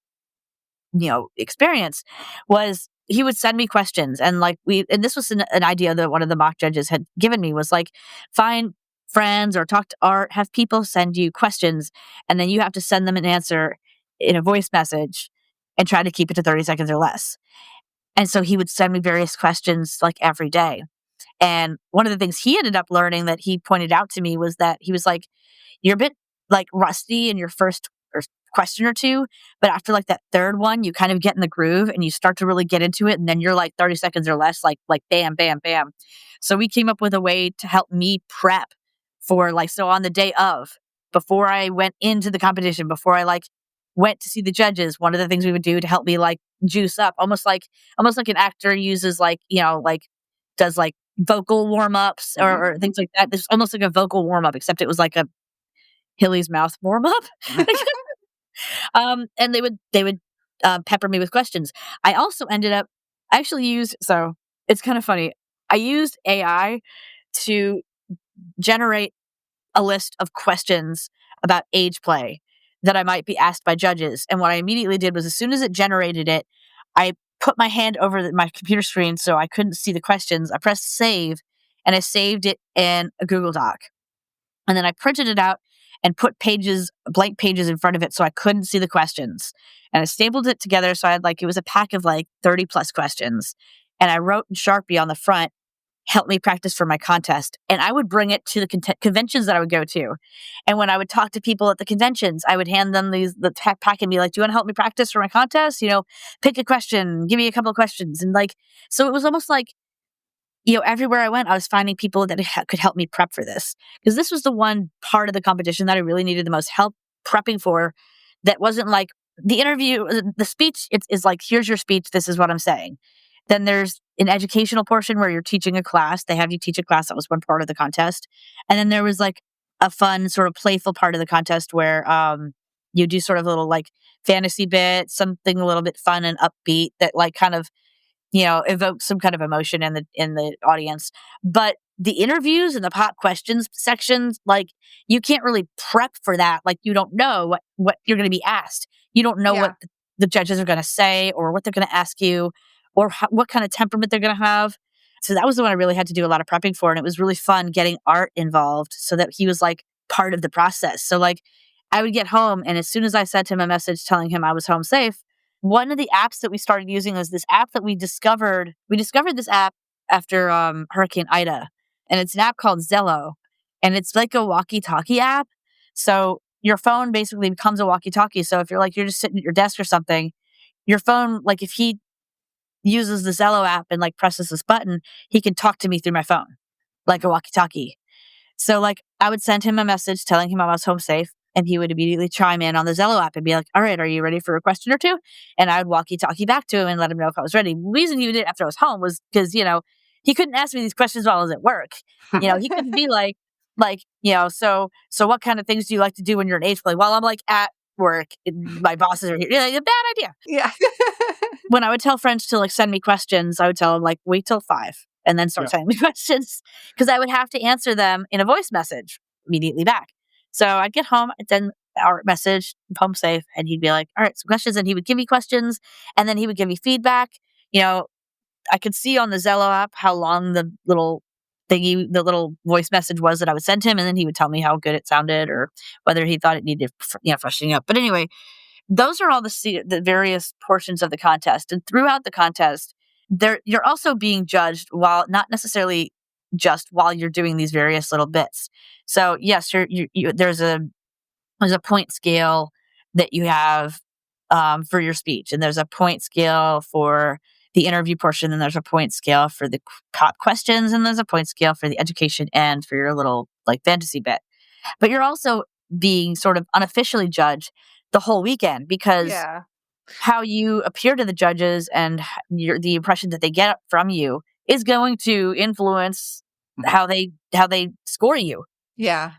experience, was he would send me questions. And and this was an idea that one of the mock judges had given me, was like, find friends or talk to Art, have people send you questions, and then you have to send them an answer in a voice message and try to keep it to 30 seconds or less. And so he would send me various questions like every day. And one of the things he ended up learning that he pointed out to me was that he was like, you're a bit like rusty in your first or question or two, but after like that third one, you kind of get in the groove and you start to really get into it. And then you're like 30 seconds or less, like bam, bam, bam. So we came up with a way to help me prep for so on the day of, before I went into the competition, before I went to see the judges, one of the things we would do to help me juice up, almost like an actor uses does vocal warm-ups or things like that. It's almost like a vocal warm-up, except it was like a Hilly's mouth warm-up. And they would pepper me with questions. I also I actually used, so it's kind of funny. I used AI to generate a list of questions about age play that I might be asked by judges. And what I immediately did was, as soon as it generated it, I put my hand over my computer screen so I couldn't see the questions. I pressed save, and I saved it in a Google Doc. And then I printed it out and put blank pages in front of it so I couldn't see the questions. And I stapled it together so I had it was a pack of 30 plus questions. And I wrote in Sharpie on the front, help me practice for my contest. And I would bring it to the conventions that I would go to. And when I would talk to people at the conventions, I would hand them the pack and be like, do you want to help me practice for my contest? Pick a question, give me a couple of questions. And so it was almost like, everywhere I went, I was finding people that could help me prep for this. Because this was the one part of the competition that I really needed the most help prepping for, that wasn't like the interview, the speech, is like, here's your speech, this is what I'm saying. Then there's an educational portion where you're teaching a class. They have you teach a class. That was one part of the contest. And then there was a fun, sort of playful part of the contest where you do sort of a little fantasy bit, something a little bit fun and upbeat that kind of evoke some kind of emotion in the audience. But the interviews and the pop questions sections, you can't really prep for that. You don't know what you're going to be asked. You don't know what the judges are going to say, or what they're going to ask you, or what kind of temperament they're going to have. So that was the one I really had to do a lot of prepping for. And it was really fun getting Art involved so that he was part of the process. So I would get home, and as soon as I sent him a message telling him I was home safe, one of the apps that we started using was this app that we discovered. We discovered this app after Hurricane Ida, and it's an app called Zello, and it's like a walkie-talkie app. So your phone basically becomes a walkie-talkie. So if you're just sitting at your desk or something, your phone, if he uses the Zello app and presses this button, he can talk to me through my phone like a walkie-talkie. So I would send him a message telling him I was home safe, and he would immediately chime in on the Zello app and be like, all right, are you ready for a question or two? And I would walkie-talkie back to him and let him know if I was ready. The reason he did it after I was home was because, he couldn't ask me these questions while I was at work. He couldn't be so what kind of things do you like to do when you're an age play? Well, I'm at work, my bosses are here. A bad idea. Yeah. When I would tell friends to send me questions, I would tell them wait till 5 and then start sending me questions, because I would have to answer them in a voice message immediately back. So I'd get home, I'd send our message, home safe, and he'd be like, all right, some questions. And he would give me questions, and then he would give me feedback. I could see on the Zello app how long the little thingy, the little voice message was that I would send him, and then he would tell me how good it sounded or whether he thought it needed, freshening up. But anyway, those are all the various portions of the contest, and throughout the contest, you're also being judged while not necessarily just while you're doing these various little bits. So yes, there's a point scale that you have for your speech, and there's a point scale for the interview portion, and there's a point scale for the cop questions, and there's a point scale for the education and for your little like fantasy bit. But you're also being sort of unofficially judged the whole weekend because Yeah. how you appear to the judges and the impression that they get from you is going to influence how they score you. Yeah.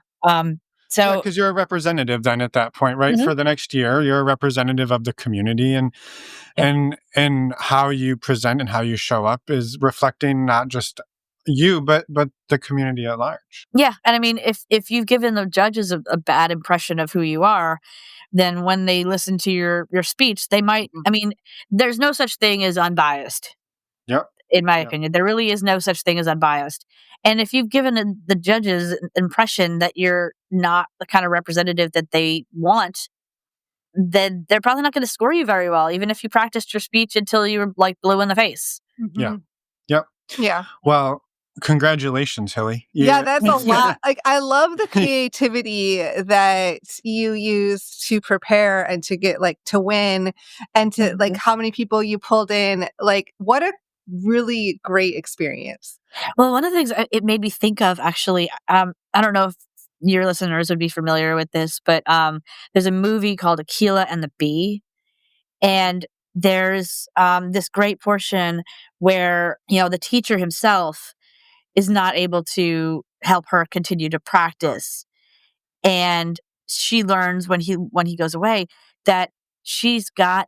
So because you're a representative then at that point, right? Mhm. For the next year, you're a representative of the community, and and how you present and how you show up is reflecting not just you, but the community at large. yeah, and I mean, if you've given the judges a bad impression of who you are, then when they listen to your speech, they might. I mean, there's no such thing as unbiased. Yep. In my Yep. opinion, there really is no such thing as unbiased. And if you've given the judges an impression that you're not the kind of representative that they want, then they're probably not going to score you very well, even if you practiced your speech until you were like blue in the face. Yeah. Mhm. Yep. Yeah. Well, congratulations, Hilly. Yeah, that's a Thank you. lot. Like, I love the creativity that you use to prepare and to get like to win and to like how many people you pulled in. Like, what a really great experience. Well, one of the things it made me think of actually, I don't know if your listeners would be familiar with this, but there's a movie called Aquila and the Bee, and there's this great portion where the teacher himself is not able to help her continue to practice, and she learns when he goes away that she's got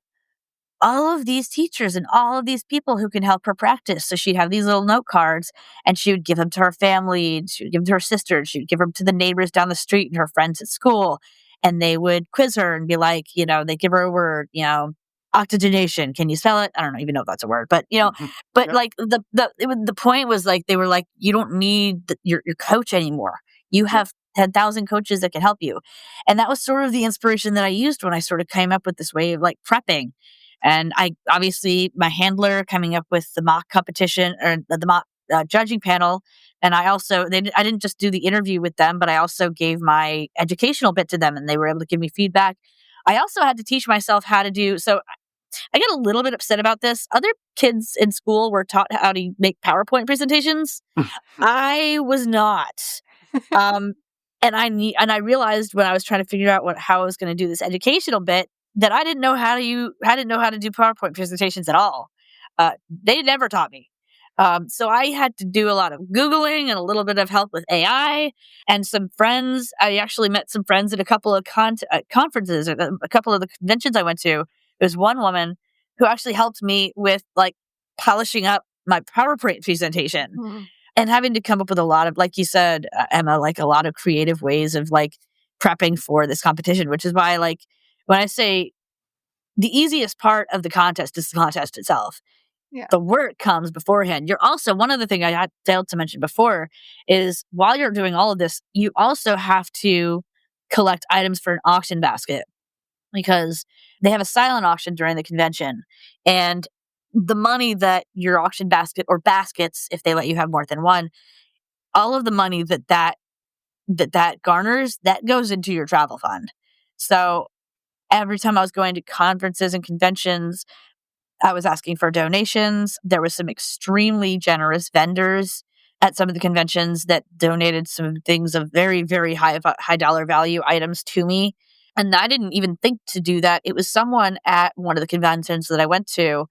all of these teachers and all of these people who can help her practice. So she'd have these little note cards and she would give them to her family, and she would give them to her sister, and she would give them to the neighbors down the street and her friends at school. And they would quiz her and be like, they give her a word, octogenation. Can you spell it? I don't even know if that's a word, but but Yep. like the point was like, they were like, you don't need your coach anymore. You have 10,000 coaches that can help you. And that was sort of the inspiration that I used when I sort of came up with this way of like prepping. And I obviously my handler coming up with the mock competition or the mock judging panel, and I also I didn't just do the interview with them, but I also gave my educational bit to them, and they were able to give me feedback. I also had to teach myself how to do so. I get a little bit upset about this. Other kids in school were taught how to make PowerPoint presentations. I was not. Um, and I realized when I was trying to figure out how I was going to do this educational bit that I didn't know how to do PowerPoint presentations at all. They never taught me. So I had to do a lot of Googling and a little bit of help with AI and some friends. I actually met some friends at a couple of conferences, a couple of the conventions I went to. There's one woman who actually helped me with like polishing up my PowerPoint presentation Mhm. and having to come up with a lot of, like you said, Emma, like a lot of creative ways of like prepping for this competition, which is why like when I say the easiest part of the contest is the contest itself. Yeah. The work comes beforehand. You're also, one other thing I had failed to mention before is while you're doing all of this, you also have to collect items for an auction basket because they have a silent auction during the convention. And the money that your auction basket or baskets, if they let you have more than one, all of the money that garners, that goes into your travel fund. So every time I was going to conferences and conventions, I was asking for donations. There was some extremely generous vendors at some of the conventions that donated some things of very, very high dollar value items to me. And I didn't even think to do that. It was someone at one of the conventions that I went to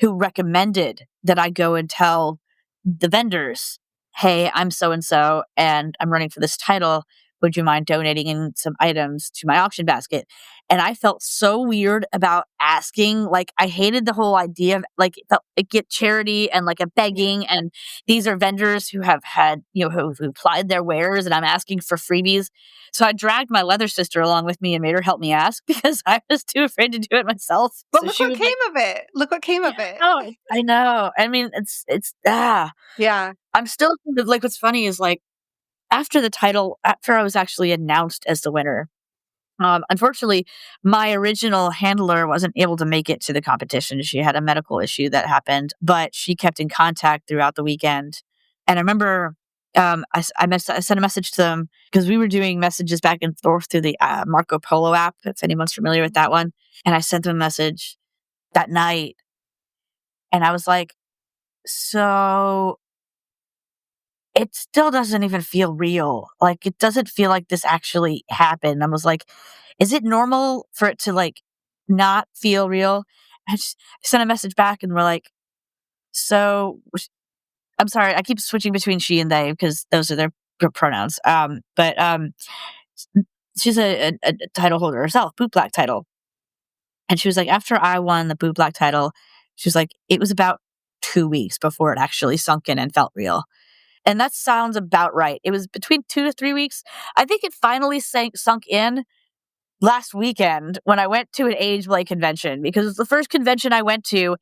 who recommended that I go and tell the vendors, hey, I'm so and so, and I'm running for this title. would you mind donating in some items to my auction basket? And I felt so weird about asking. Like, I hated the whole idea of like, it felt like get charity and like a begging. And these are vendors who have had, who applied their wares, and I'm asking for freebies. So I dragged my leather sister along with me and made her help me ask because I was too afraid to do it myself. But So look she what was came like, of it. Look what came of it. oh, I know. I mean, Yeah. I'm still like, what's funny is like, after I was actually announced as the winner, unfortunately, my original handler wasn't able to make it to the competition. She had a medical issue that happened, but she kept in contact throughout the weekend. And I remember I sent a message to them because we were doing messages back and forth through the Marco Polo app, if anyone's familiar with that one. And I sent them a message that night, and I was like, so it still doesn't even feel real. Like, it doesn't feel like this actually happened. I was like, is it normal for it to like not feel real? I just sent a message back and we're like, so I'm sorry, I keep switching between she and they because those are their pronouns. But she's a title holder herself, boot black title. And she was like, after I won the boot black title, she was like, it was about 2 weeks before it actually sunk in and felt real. And that sounds about right. It was between 2 to 3 weeks. I think it finally sunk in last weekend when I went to an ageplay convention, because it's the first convention I went to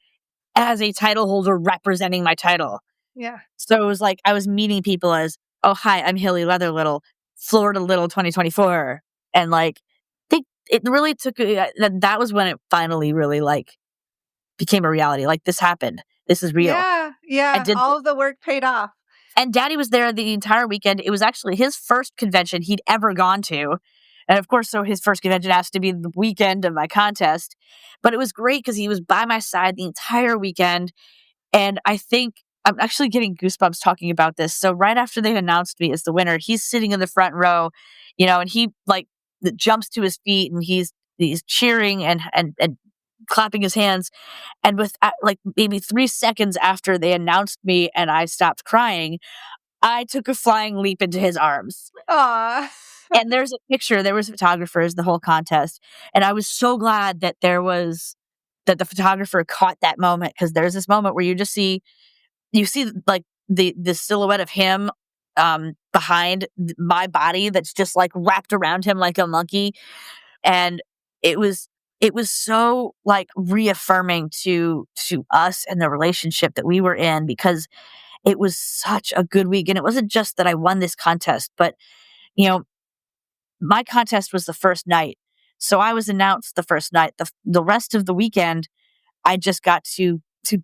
as a title holder representing my title. Yeah. So it was like I was meeting people as, oh, hi, I'm Hilly Leather Little, Florida Little 2024. And like, it really took, that was when it finally really like became a reality. Like, this happened. This is real. Yeah. Yeah. All of the work paid off. And Daddy was there the entire weekend. It was actually his first convention he'd ever gone to. And of course, so his first convention has to be the weekend of my contest. But it was great because he was by my side the entire weekend. And I think I'm actually getting goosebumps talking about this. So right after they announced me as the winner, he's sitting in the front row, and he like jumps to his feet and he's cheering and clapping his hands. And with like maybe 3 seconds after they announced me and I stopped crying, I took a flying leap into his arms. Aw. And there's a picture, there was photographers the whole contest. And I was so glad that that the photographer caught that moment, because there's this moment where you see like the silhouette of him behind my body that's just like wrapped around him like a monkey. And it was so like reaffirming to us and the relationship that we were in, because it was such a good week. And it wasn't just that I won this contest, but my contest was the first night. So I was announced the first night. The rest of the weekend, I just got to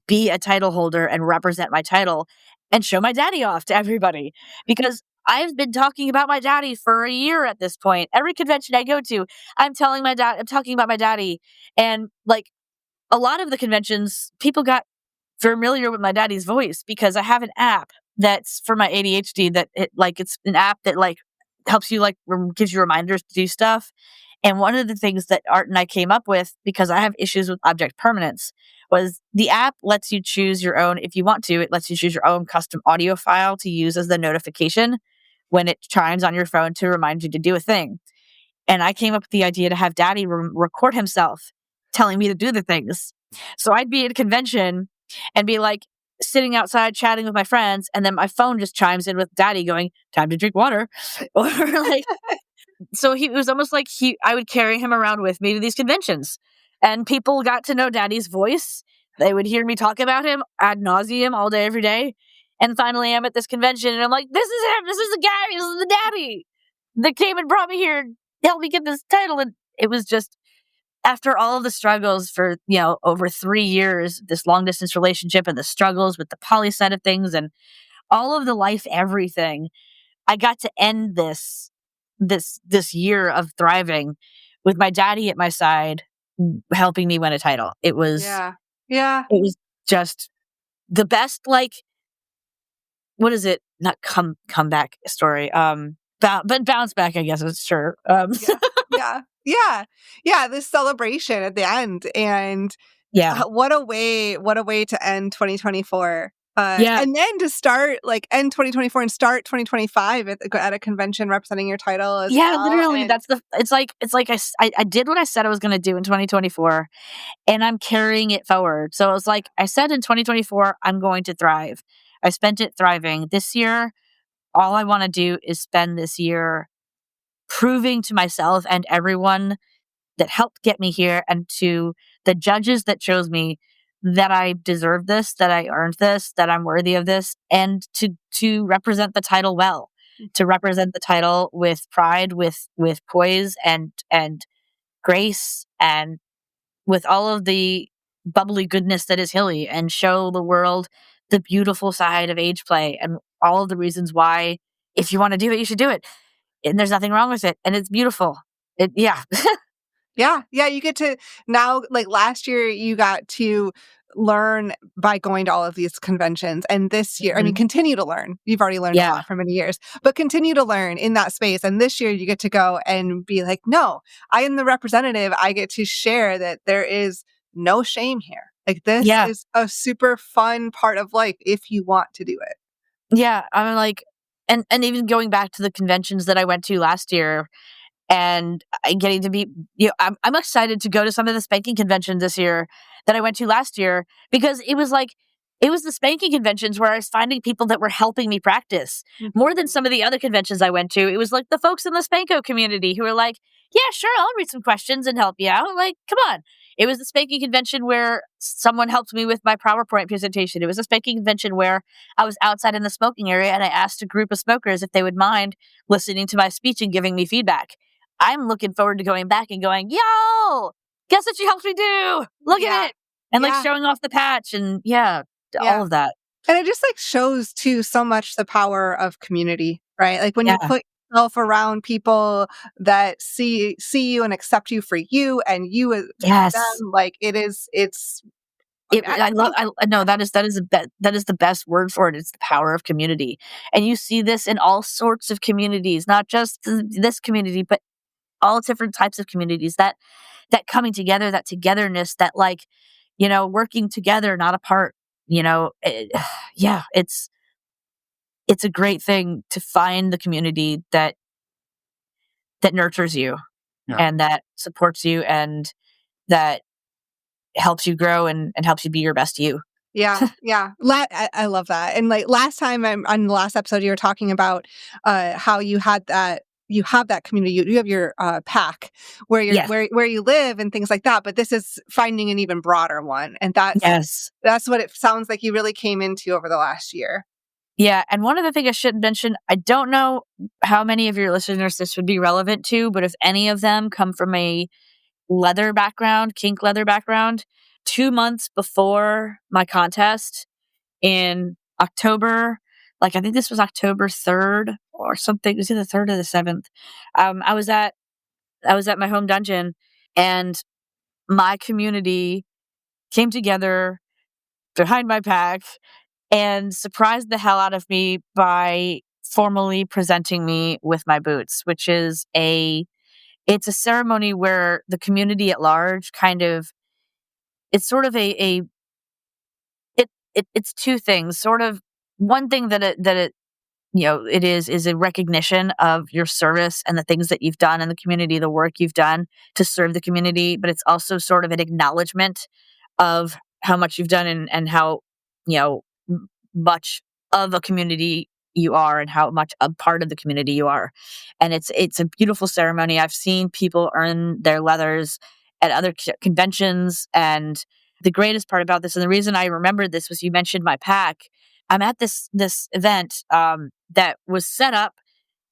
be a title holder and represent my title and show my daddy off to everybody, because I've been talking about my daddy for a year at this point. Every convention I go to, I'm talking about my daddy. And like, a lot of the conventions, people got familiar with my daddy's voice because I have an app that's for my ADHD it's an app that like helps you like gives you reminders to do stuff. And one of the things that Art and I came up with, because I have issues with object permanence, was the app lets you choose your own, if you want to, it lets you choose your own custom audio file to use as the notification when it chimes on your phone to remind you to do a thing. And I came up with the idea to have Daddy record himself telling me to do the things. So I'd be at a convention and be like sitting outside chatting with my friends, and then my phone just chimes in with Daddy going, "Time to drink water." Or like, so it was almost like I would carry him around with me to these conventions, and people got to know Daddy's voice. They would hear me talk about him ad nauseum all day, every day. And finally, I'm at this convention, and I'm like, "This is him. This is the guy. This is the Daddy that came and brought me here to help me get this title." And it was just, after all of the struggles for, over 3 years, this long distance relationship and the struggles with the poly side of things and all of the life, everything, I got to end this year of thriving with my daddy at my side, helping me win a title. It was, Yeah. it was just the best, like, what is it? Not comeback story. But bounce back, I guess. Sure. Yeah. This celebration at the end. And Yeah. what a way to end 2024. Yeah. And then to start like end 2024 and start 2025 at a convention representing your title as Yeah, well. literally. And It's like I did what I said I was going to do in 2024, and I'm carrying it forward. So it was like I said in 2024, I'm going to thrive. I spent it thriving. This year, all I want to do is spend this year proving to myself and everyone that helped get me here, and to the judges that chose me, that I deserve this, that I earned this, that I'm worthy of this, and to represent the title well, to represent the title with pride, with poise and grace, and with all of the bubbly goodness that is Hilly, and show the world the beautiful side of age play and all of the reasons why, if you want to do it, you should do it. And there's nothing wrong with it. And it's beautiful. Yeah. yeah, you get to now, like last year, you got to learn by going to all of these conventions. And this year, I mean, Mhm. continue to learn. You've already learned a Yeah. lot for many years, but continue to learn in that space. And this year, you get to go and be like, no, I am the representative. I get to share that there is no shame here. Like, this Yeah. is a super fun part of life if you want to do it. Yeah. I mean, like, and even going back to the conventions that I went to last year, and getting to be, I'm excited to go to some of the spanking conventions this year that I went to last year, because it was the spanking conventions where I was finding people that were helping me practice more than some of the other conventions I went to. It was like the folks in the Spanko community who were like, yeah, sure, I'll read some questions and help you out. Like, come on. It was the spanking convention where someone helped me with my PowerPoint presentation. It was a spanking convention where I was outside in the smoking area and I asked a group of smokers if they would mind listening to my speech and giving me feedback. I'm looking forward to going back and going, yo, guess what she helped me do? Look Yeah. at it. And like Yeah. showing off the patch and Yeah. all of that. And it just like shows too so much the power of community, right? Like when you Yeah. put yourself around people that see you and accept you for you and you as Yes. them, like it's I mean, I love, think I no, that is that is the best word for it. It's the power of community. And you see this in all sorts of communities, not just this community, but all different types of communities, that coming together, that togetherness, that like, working together, not apart, yeah, it's a great thing to find the community that nurtures you Yeah. and that supports you and that helps you grow and helps you be your best you. yeah, yeah. I love that. And like last time on the last episode, you were talking about how you have that community. You have your pack where you're Yes. where you live and things like that. But this is finding an even broader one, and Yes. that's what it sounds like you really came into over the last year. Yeah. And one other thing I should mention, I don't know how many of your listeners this would be relevant to, but if any of them come from a leather background, kink leather background, 2 months before my contest in October, like I think this was October 3rd or something. It was either the 3rd or the 7th. I was at my home dungeon, and my community came together behind my pack and surprised the hell out of me by formally presenting me with my boots, which is it's a ceremony where the community at large kind of, it's sort of it's two things. Sort of one thing that it it is a recognition of your service and the things that you've done in the community, the work you've done to serve the community, but it's also sort of an acknowledgement of how much you've done and how, much of a community you are and how much a part of the community you are. And it's a beautiful ceremony. I've seen people earn their leathers at other conventions, and the greatest part about this, and the reason I remembered this was you mentioned my pack. I'm at this event that was set up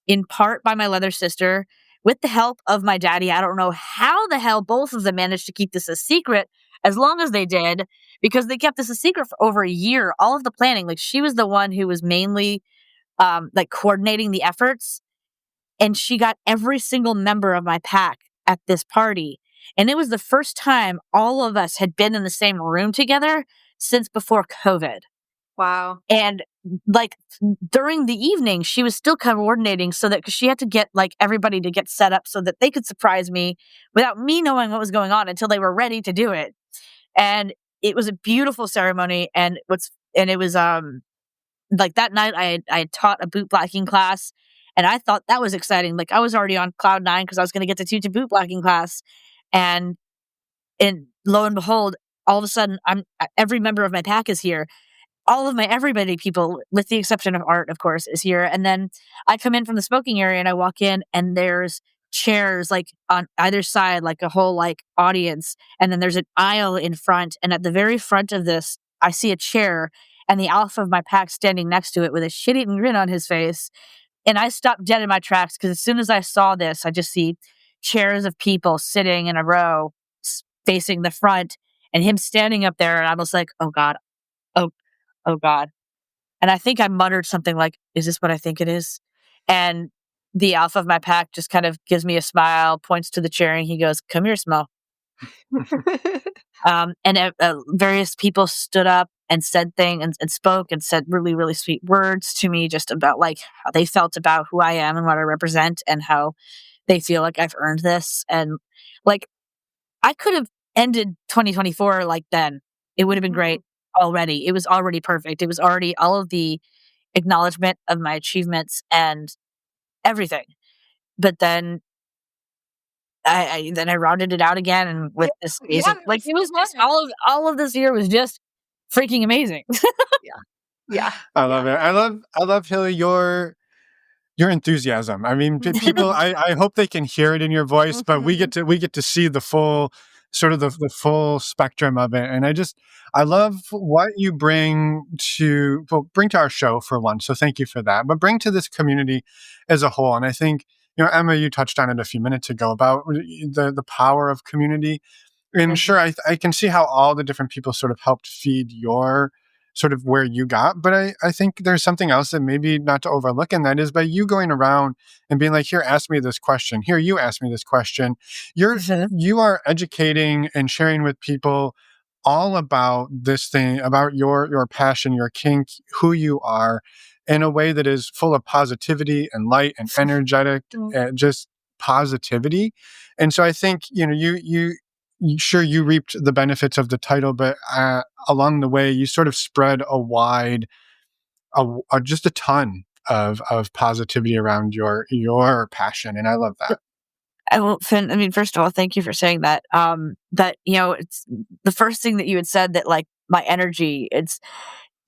in part by my leather sister with the help of my daddy. I don't know how the hell both of them managed to keep this a secret as long as they did, because they kept this a secret for over a year. All of the planning, like she was the one who was mainly like coordinating the efforts, and she got every single member of my pack at this party. And it was the first time all of us had been in the same room together since before COVID. Wow. And like during the evening, she was still coordinating so that, because she had to get like everybody to get set up so that they could surprise me without me knowing what was going on until they were ready to do it. And it was a beautiful ceremony. And what's and it was like that night I had taught a boot blacking class, and I thought that was exciting. Like I was already on cloud 9 because I was going to get to teach a boot blacking class, and lo and behold, all of a sudden every member of my pack is here. All of my everybody people, with the exception of Art, of course, is here. And then I come in from the smoking area and I walk in and there's chairs like on either side, like a whole like audience. And then there's an aisle in front. And at the very front of this, I see a chair and the alpha of my pack standing next to it with a shit-eating grin on his face. And I stopped dead in my tracks because as soon as I saw this, I just see chairs of people sitting in a row facing the front and him standing up there. And I was like, oh God, oh, oh God. And I think I muttered something like, is this what I think it is? And the alpha of my pack just kind of gives me a smile, points to the chair, and he goes, come here, Smo. And various people stood up and said things and spoke and said really, really sweet words to me just about like how they felt about who I am and what I represent and how they feel like I've earned this. And like, I could have ended 2024 like then. It would have been great already. It was already perfect. It was already all of the acknowledgement of my achievements and everything. But then I rounded it out again, and with this amazing, like it was just all of this year was just freaking amazing. Yeah. I love it. I love Hilly, your enthusiasm. I mean, people, I hope they can hear it in your voice, but we get to see the full sort of the full spectrum of it. And I love what you bring to our show for one. So thank you for that, but bring to this community as a whole. And I think, Emma, you touched on it a few minutes ago about the power of community. And sure, I can see how all the different people sort of helped feed your sort of where you got. But I think there's something else that maybe not to overlook, and that is by you going around and being like, here, ask me this question. Here, you ask me this question. You are educating and sharing with people all about this thing, about your passion, your kink, who you are, in a way that is full of positivity and light and energetic, just positivity. And so I think, sure, you reaped the benefits of the title, but along the way, you sort of spread just a ton of positivity around your passion, and I love that. Finn, I mean, first of all, thank you for saying that. That it's the first thing that you had said that like my energy. It's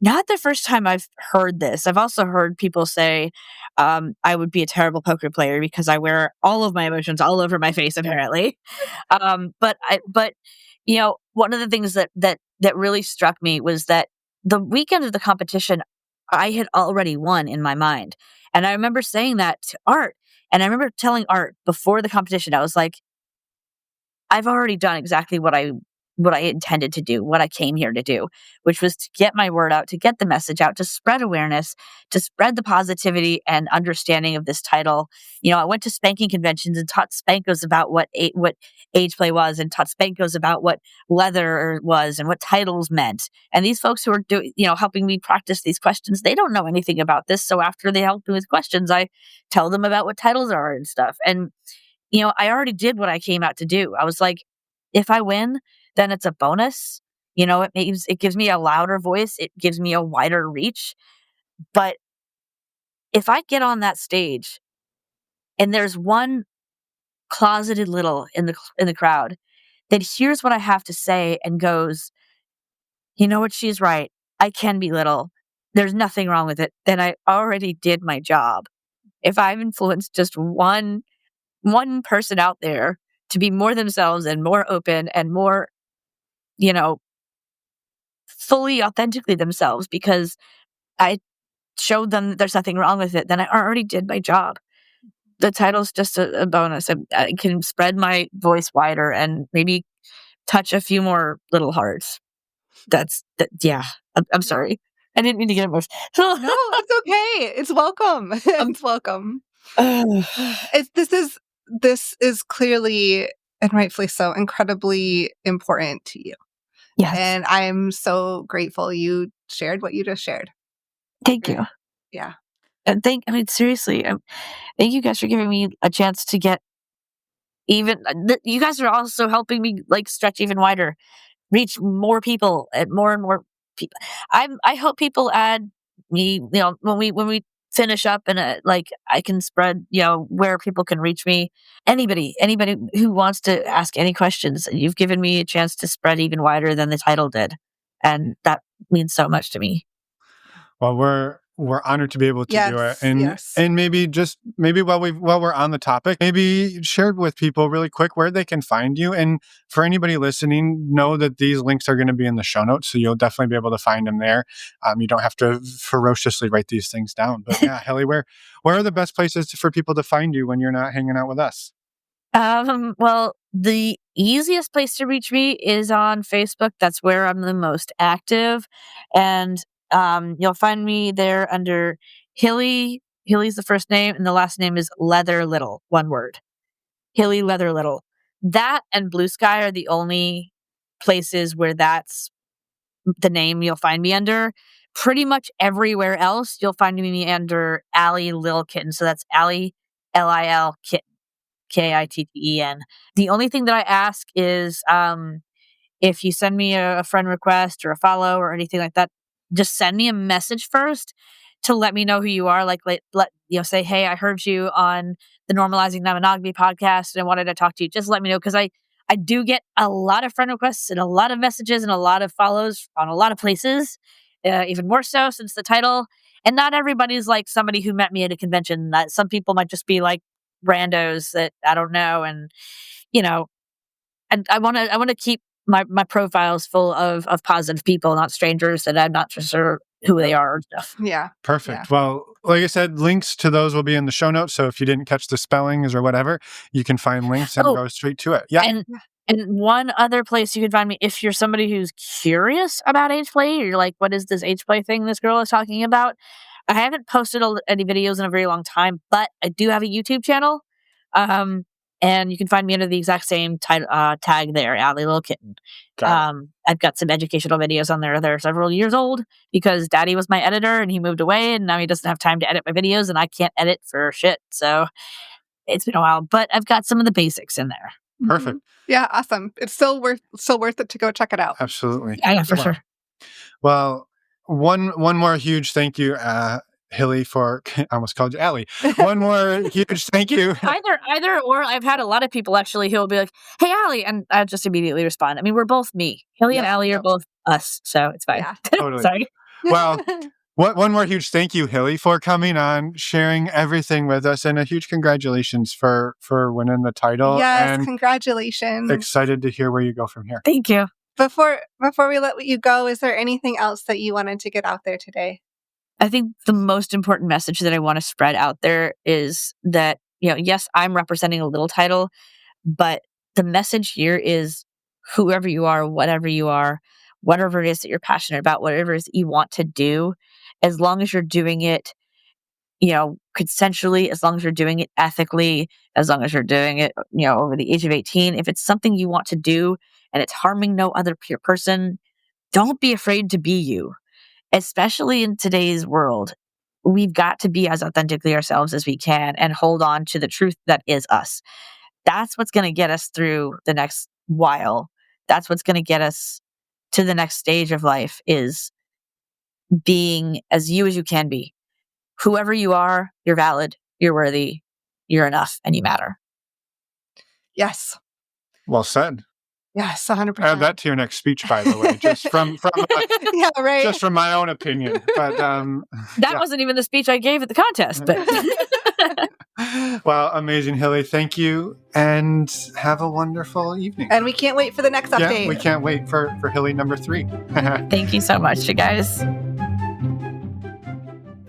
not the first time I've heard this. I've also heard people say I would be a terrible poker player because I wear all of my emotions all over my face, apparently. But one of the things that really struck me was that the weekend of the competition, I had already won in my mind, and I remember saying that to Art, and I remember telling Art before the competition, I was like, I've already done exactly what I intended to do, what I came here to do, which was to get my word out, to get the message out, to spread awareness, to spread the positivity and understanding of this title. I went to spanking conventions and taught spankos about what age play was, and taught spankos about what leather was and what titles meant. And these folks who are helping me practice these questions, they don't know anything about this. So after they help me with questions, I tell them about what titles are and stuff. And I already did what I came out to do. I was like, if I win, then it's a bonus. It gives me a louder voice. It gives me a wider reach. But if I get on that stage and there's one closeted little in the crowd that hears what I have to say and goes, you know what, she's right. I can be little. There's nothing wrong with it. Then I already did my job. If I've influenced just one person out there to be more themselves and more open and more, fully authentically themselves because I showed them that there's nothing wrong with it, then I already did my job. The title's just a bonus. I can spread my voice wider and maybe touch a few more little hearts. Yeah. I'm sorry. I didn't mean to get emotional. No, it's okay. It's welcome. It's welcome. This is clearly, and rightfully so, incredibly important to you. Yes. And I'm so grateful you shared what you just shared. Thank you. Yeah. And seriously, thank you guys for giving me a chance to get even, you guys are also helping me like stretch even wider, reach more people and more I hope people add me, when we finish up, and like I can spread, where people can reach me. Anybody who wants to ask any questions, you've given me a chance to spread even wider than the title did, and that means so much to me. Well, we're honored to be able to do it, Yes. and maybe while we're on the topic, maybe share with people really quick where they can find you. And for anybody listening, know that these links are going to be in the show notes, so you'll definitely be able to find them there. You don't have to ferociously write these things down. But yeah, Hilly, where are the best places for people to find you when you're not hanging out with us? Well, the easiest place to reach me is on Facebook. That's where I'm the most active. And you'll find me there under Hilly. Hilly's the first name, and the last name is Leather Little, one word. Hilly Leather Little. That and Blue Sky are the only places where that's the name you'll find me under. Pretty much everywhere else, you'll find me under Allie Lil Kitten. So that's Allie, Lil Kitten. Kitten. The only thing that I ask is, if you send me a friend request or a follow or anything like that, just send me a message first to let me know who you are. Like, say, hey, I heard you on the Normalizing Non-Monogamy podcast and I wanted to talk to you. Just let me know, because I do get a lot of friend requests and a lot of messages and a lot of follows on a lot of places, even more so since the title. And not everybody's like somebody who met me at a convention. Some people might just be like randos that I don't know, and and I want to keep my profiles full of positive people, not strangers that I'm not sure who they are and stuff. Yeah. Perfect. Yeah. Well, like I said, links to those will be in the show notes. So if you didn't catch the spellings or whatever, you can find links and go straight to it. Yeah. And one other place you can find me, if you're somebody who's curious about ageplay, or you're like, what is this ageplay thing this girl is talking about? I haven't posted any videos in a very long time, but I do have a YouTube channel. And you can find me under the exact same tag there, Allie Little Kitten. I've got some educational videos on there. They're several years old because Daddy was my editor and he moved away, and now he doesn't have time to edit my videos, and I can't edit for shit. So it's been a while, but I've got some of the basics in there. Perfect. Yeah, awesome. It's still worth it to go check it out. Absolutely. Yeah, for sure. Well, one more huge thank you, Hilly, for I almost called you Allie. One more huge thank you. Either or. I've had a lot of people actually who will be like, "Hey, Allie," and I just immediately respond. I mean, we're both me. Hilly and Allie are both us, so it's fine. Yeah, totally. Sorry. Well, one more huge thank you, Hilly, for coming on, sharing everything with us, and a huge congratulations for winning the title. Yes, and congratulations. Excited to hear where you go from here. Thank you. Before we let you go, is there anything else that you wanted to get out there today? I think the most important message that I want to spread out there is that, yes, I'm representing a little title, but the message here is whoever you are, whatever it is that you're passionate about, whatever it is that you want to do, as long as you're doing it, consensually, as long as you're doing it ethically, as long as you're doing it, over the age of 18, if it's something you want to do and it's harming no other person, don't be afraid to be you. Especially in today's world, we've got to be as authentically ourselves as we can and hold on to the truth that is us. That's what's going to get us through the next while. That's what's going to get us to the next stage of life, is being as you can be. Whoever you are, you're valid, you're worthy, you're enough, and you matter. Yes. Well said. Yes, 100%. Add that to your next speech, by the way, just from yeah, right. Just from my own opinion. But that wasn't even the speech I gave at the contest. But well, amazing, Hilly. Thank you, and have a wonderful evening. And we can't wait for the next update. Yeah, we can't wait for Hilly number 3. Thank you so much, you guys.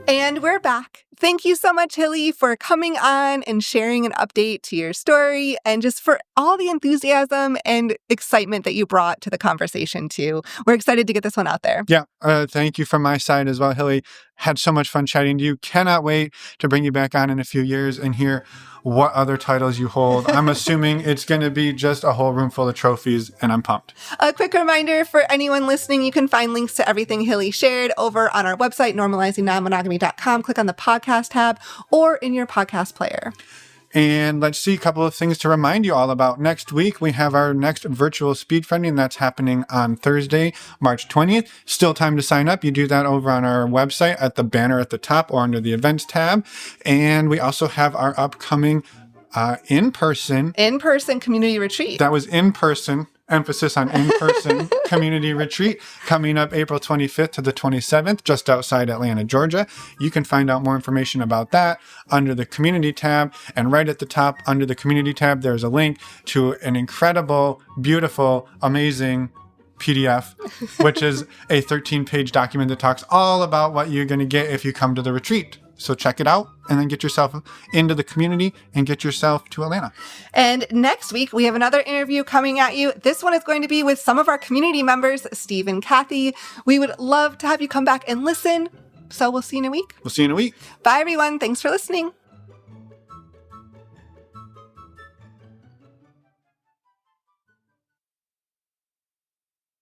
And we're back. Thank you so much, Hilly, for coming on and sharing an update to your story, and just for all the enthusiasm and excitement that you brought to the conversation, too. We're excited to get this one out there. Yeah, thank you from my side as well, Hilly. Had so much fun chatting to you. Cannot wait to bring you back on in a few years and hear what other titles you hold. I'm assuming it's going to be just a whole room full of trophies, and I'm pumped. A quick reminder for anyone listening, you can find links to everything Hilly shared over on our website, normalizingnonmonogamy.com. Click on the podcast tab or in your podcast player. And let's see, a couple of things to remind you all about. Next week, we have our next virtual speed friending that's happening on Thursday, March 20th. Still time to sign up. You do that over on our website at the banner at the top or under the events tab. And we also have our upcoming in-person community retreat. That was in-person, emphasis on in-person community retreat coming up April 25th to the 27th, just outside Atlanta, Georgia. You can find out more information about that under the community tab. And right at the top under the community tab, there's a link to an incredible, beautiful, amazing PDF, which is a 13-page document that talks all about what you're going to get if you come to the retreat. So check it out and then get yourself into the community and get yourself to Atlanta. And next week, we have another interview coming at you. This one is going to be with some of our community members, Steve and Kathy. We would love to have you come back and listen. So we'll see you in a week. We'll see you in a week. Bye, everyone. Thanks for listening.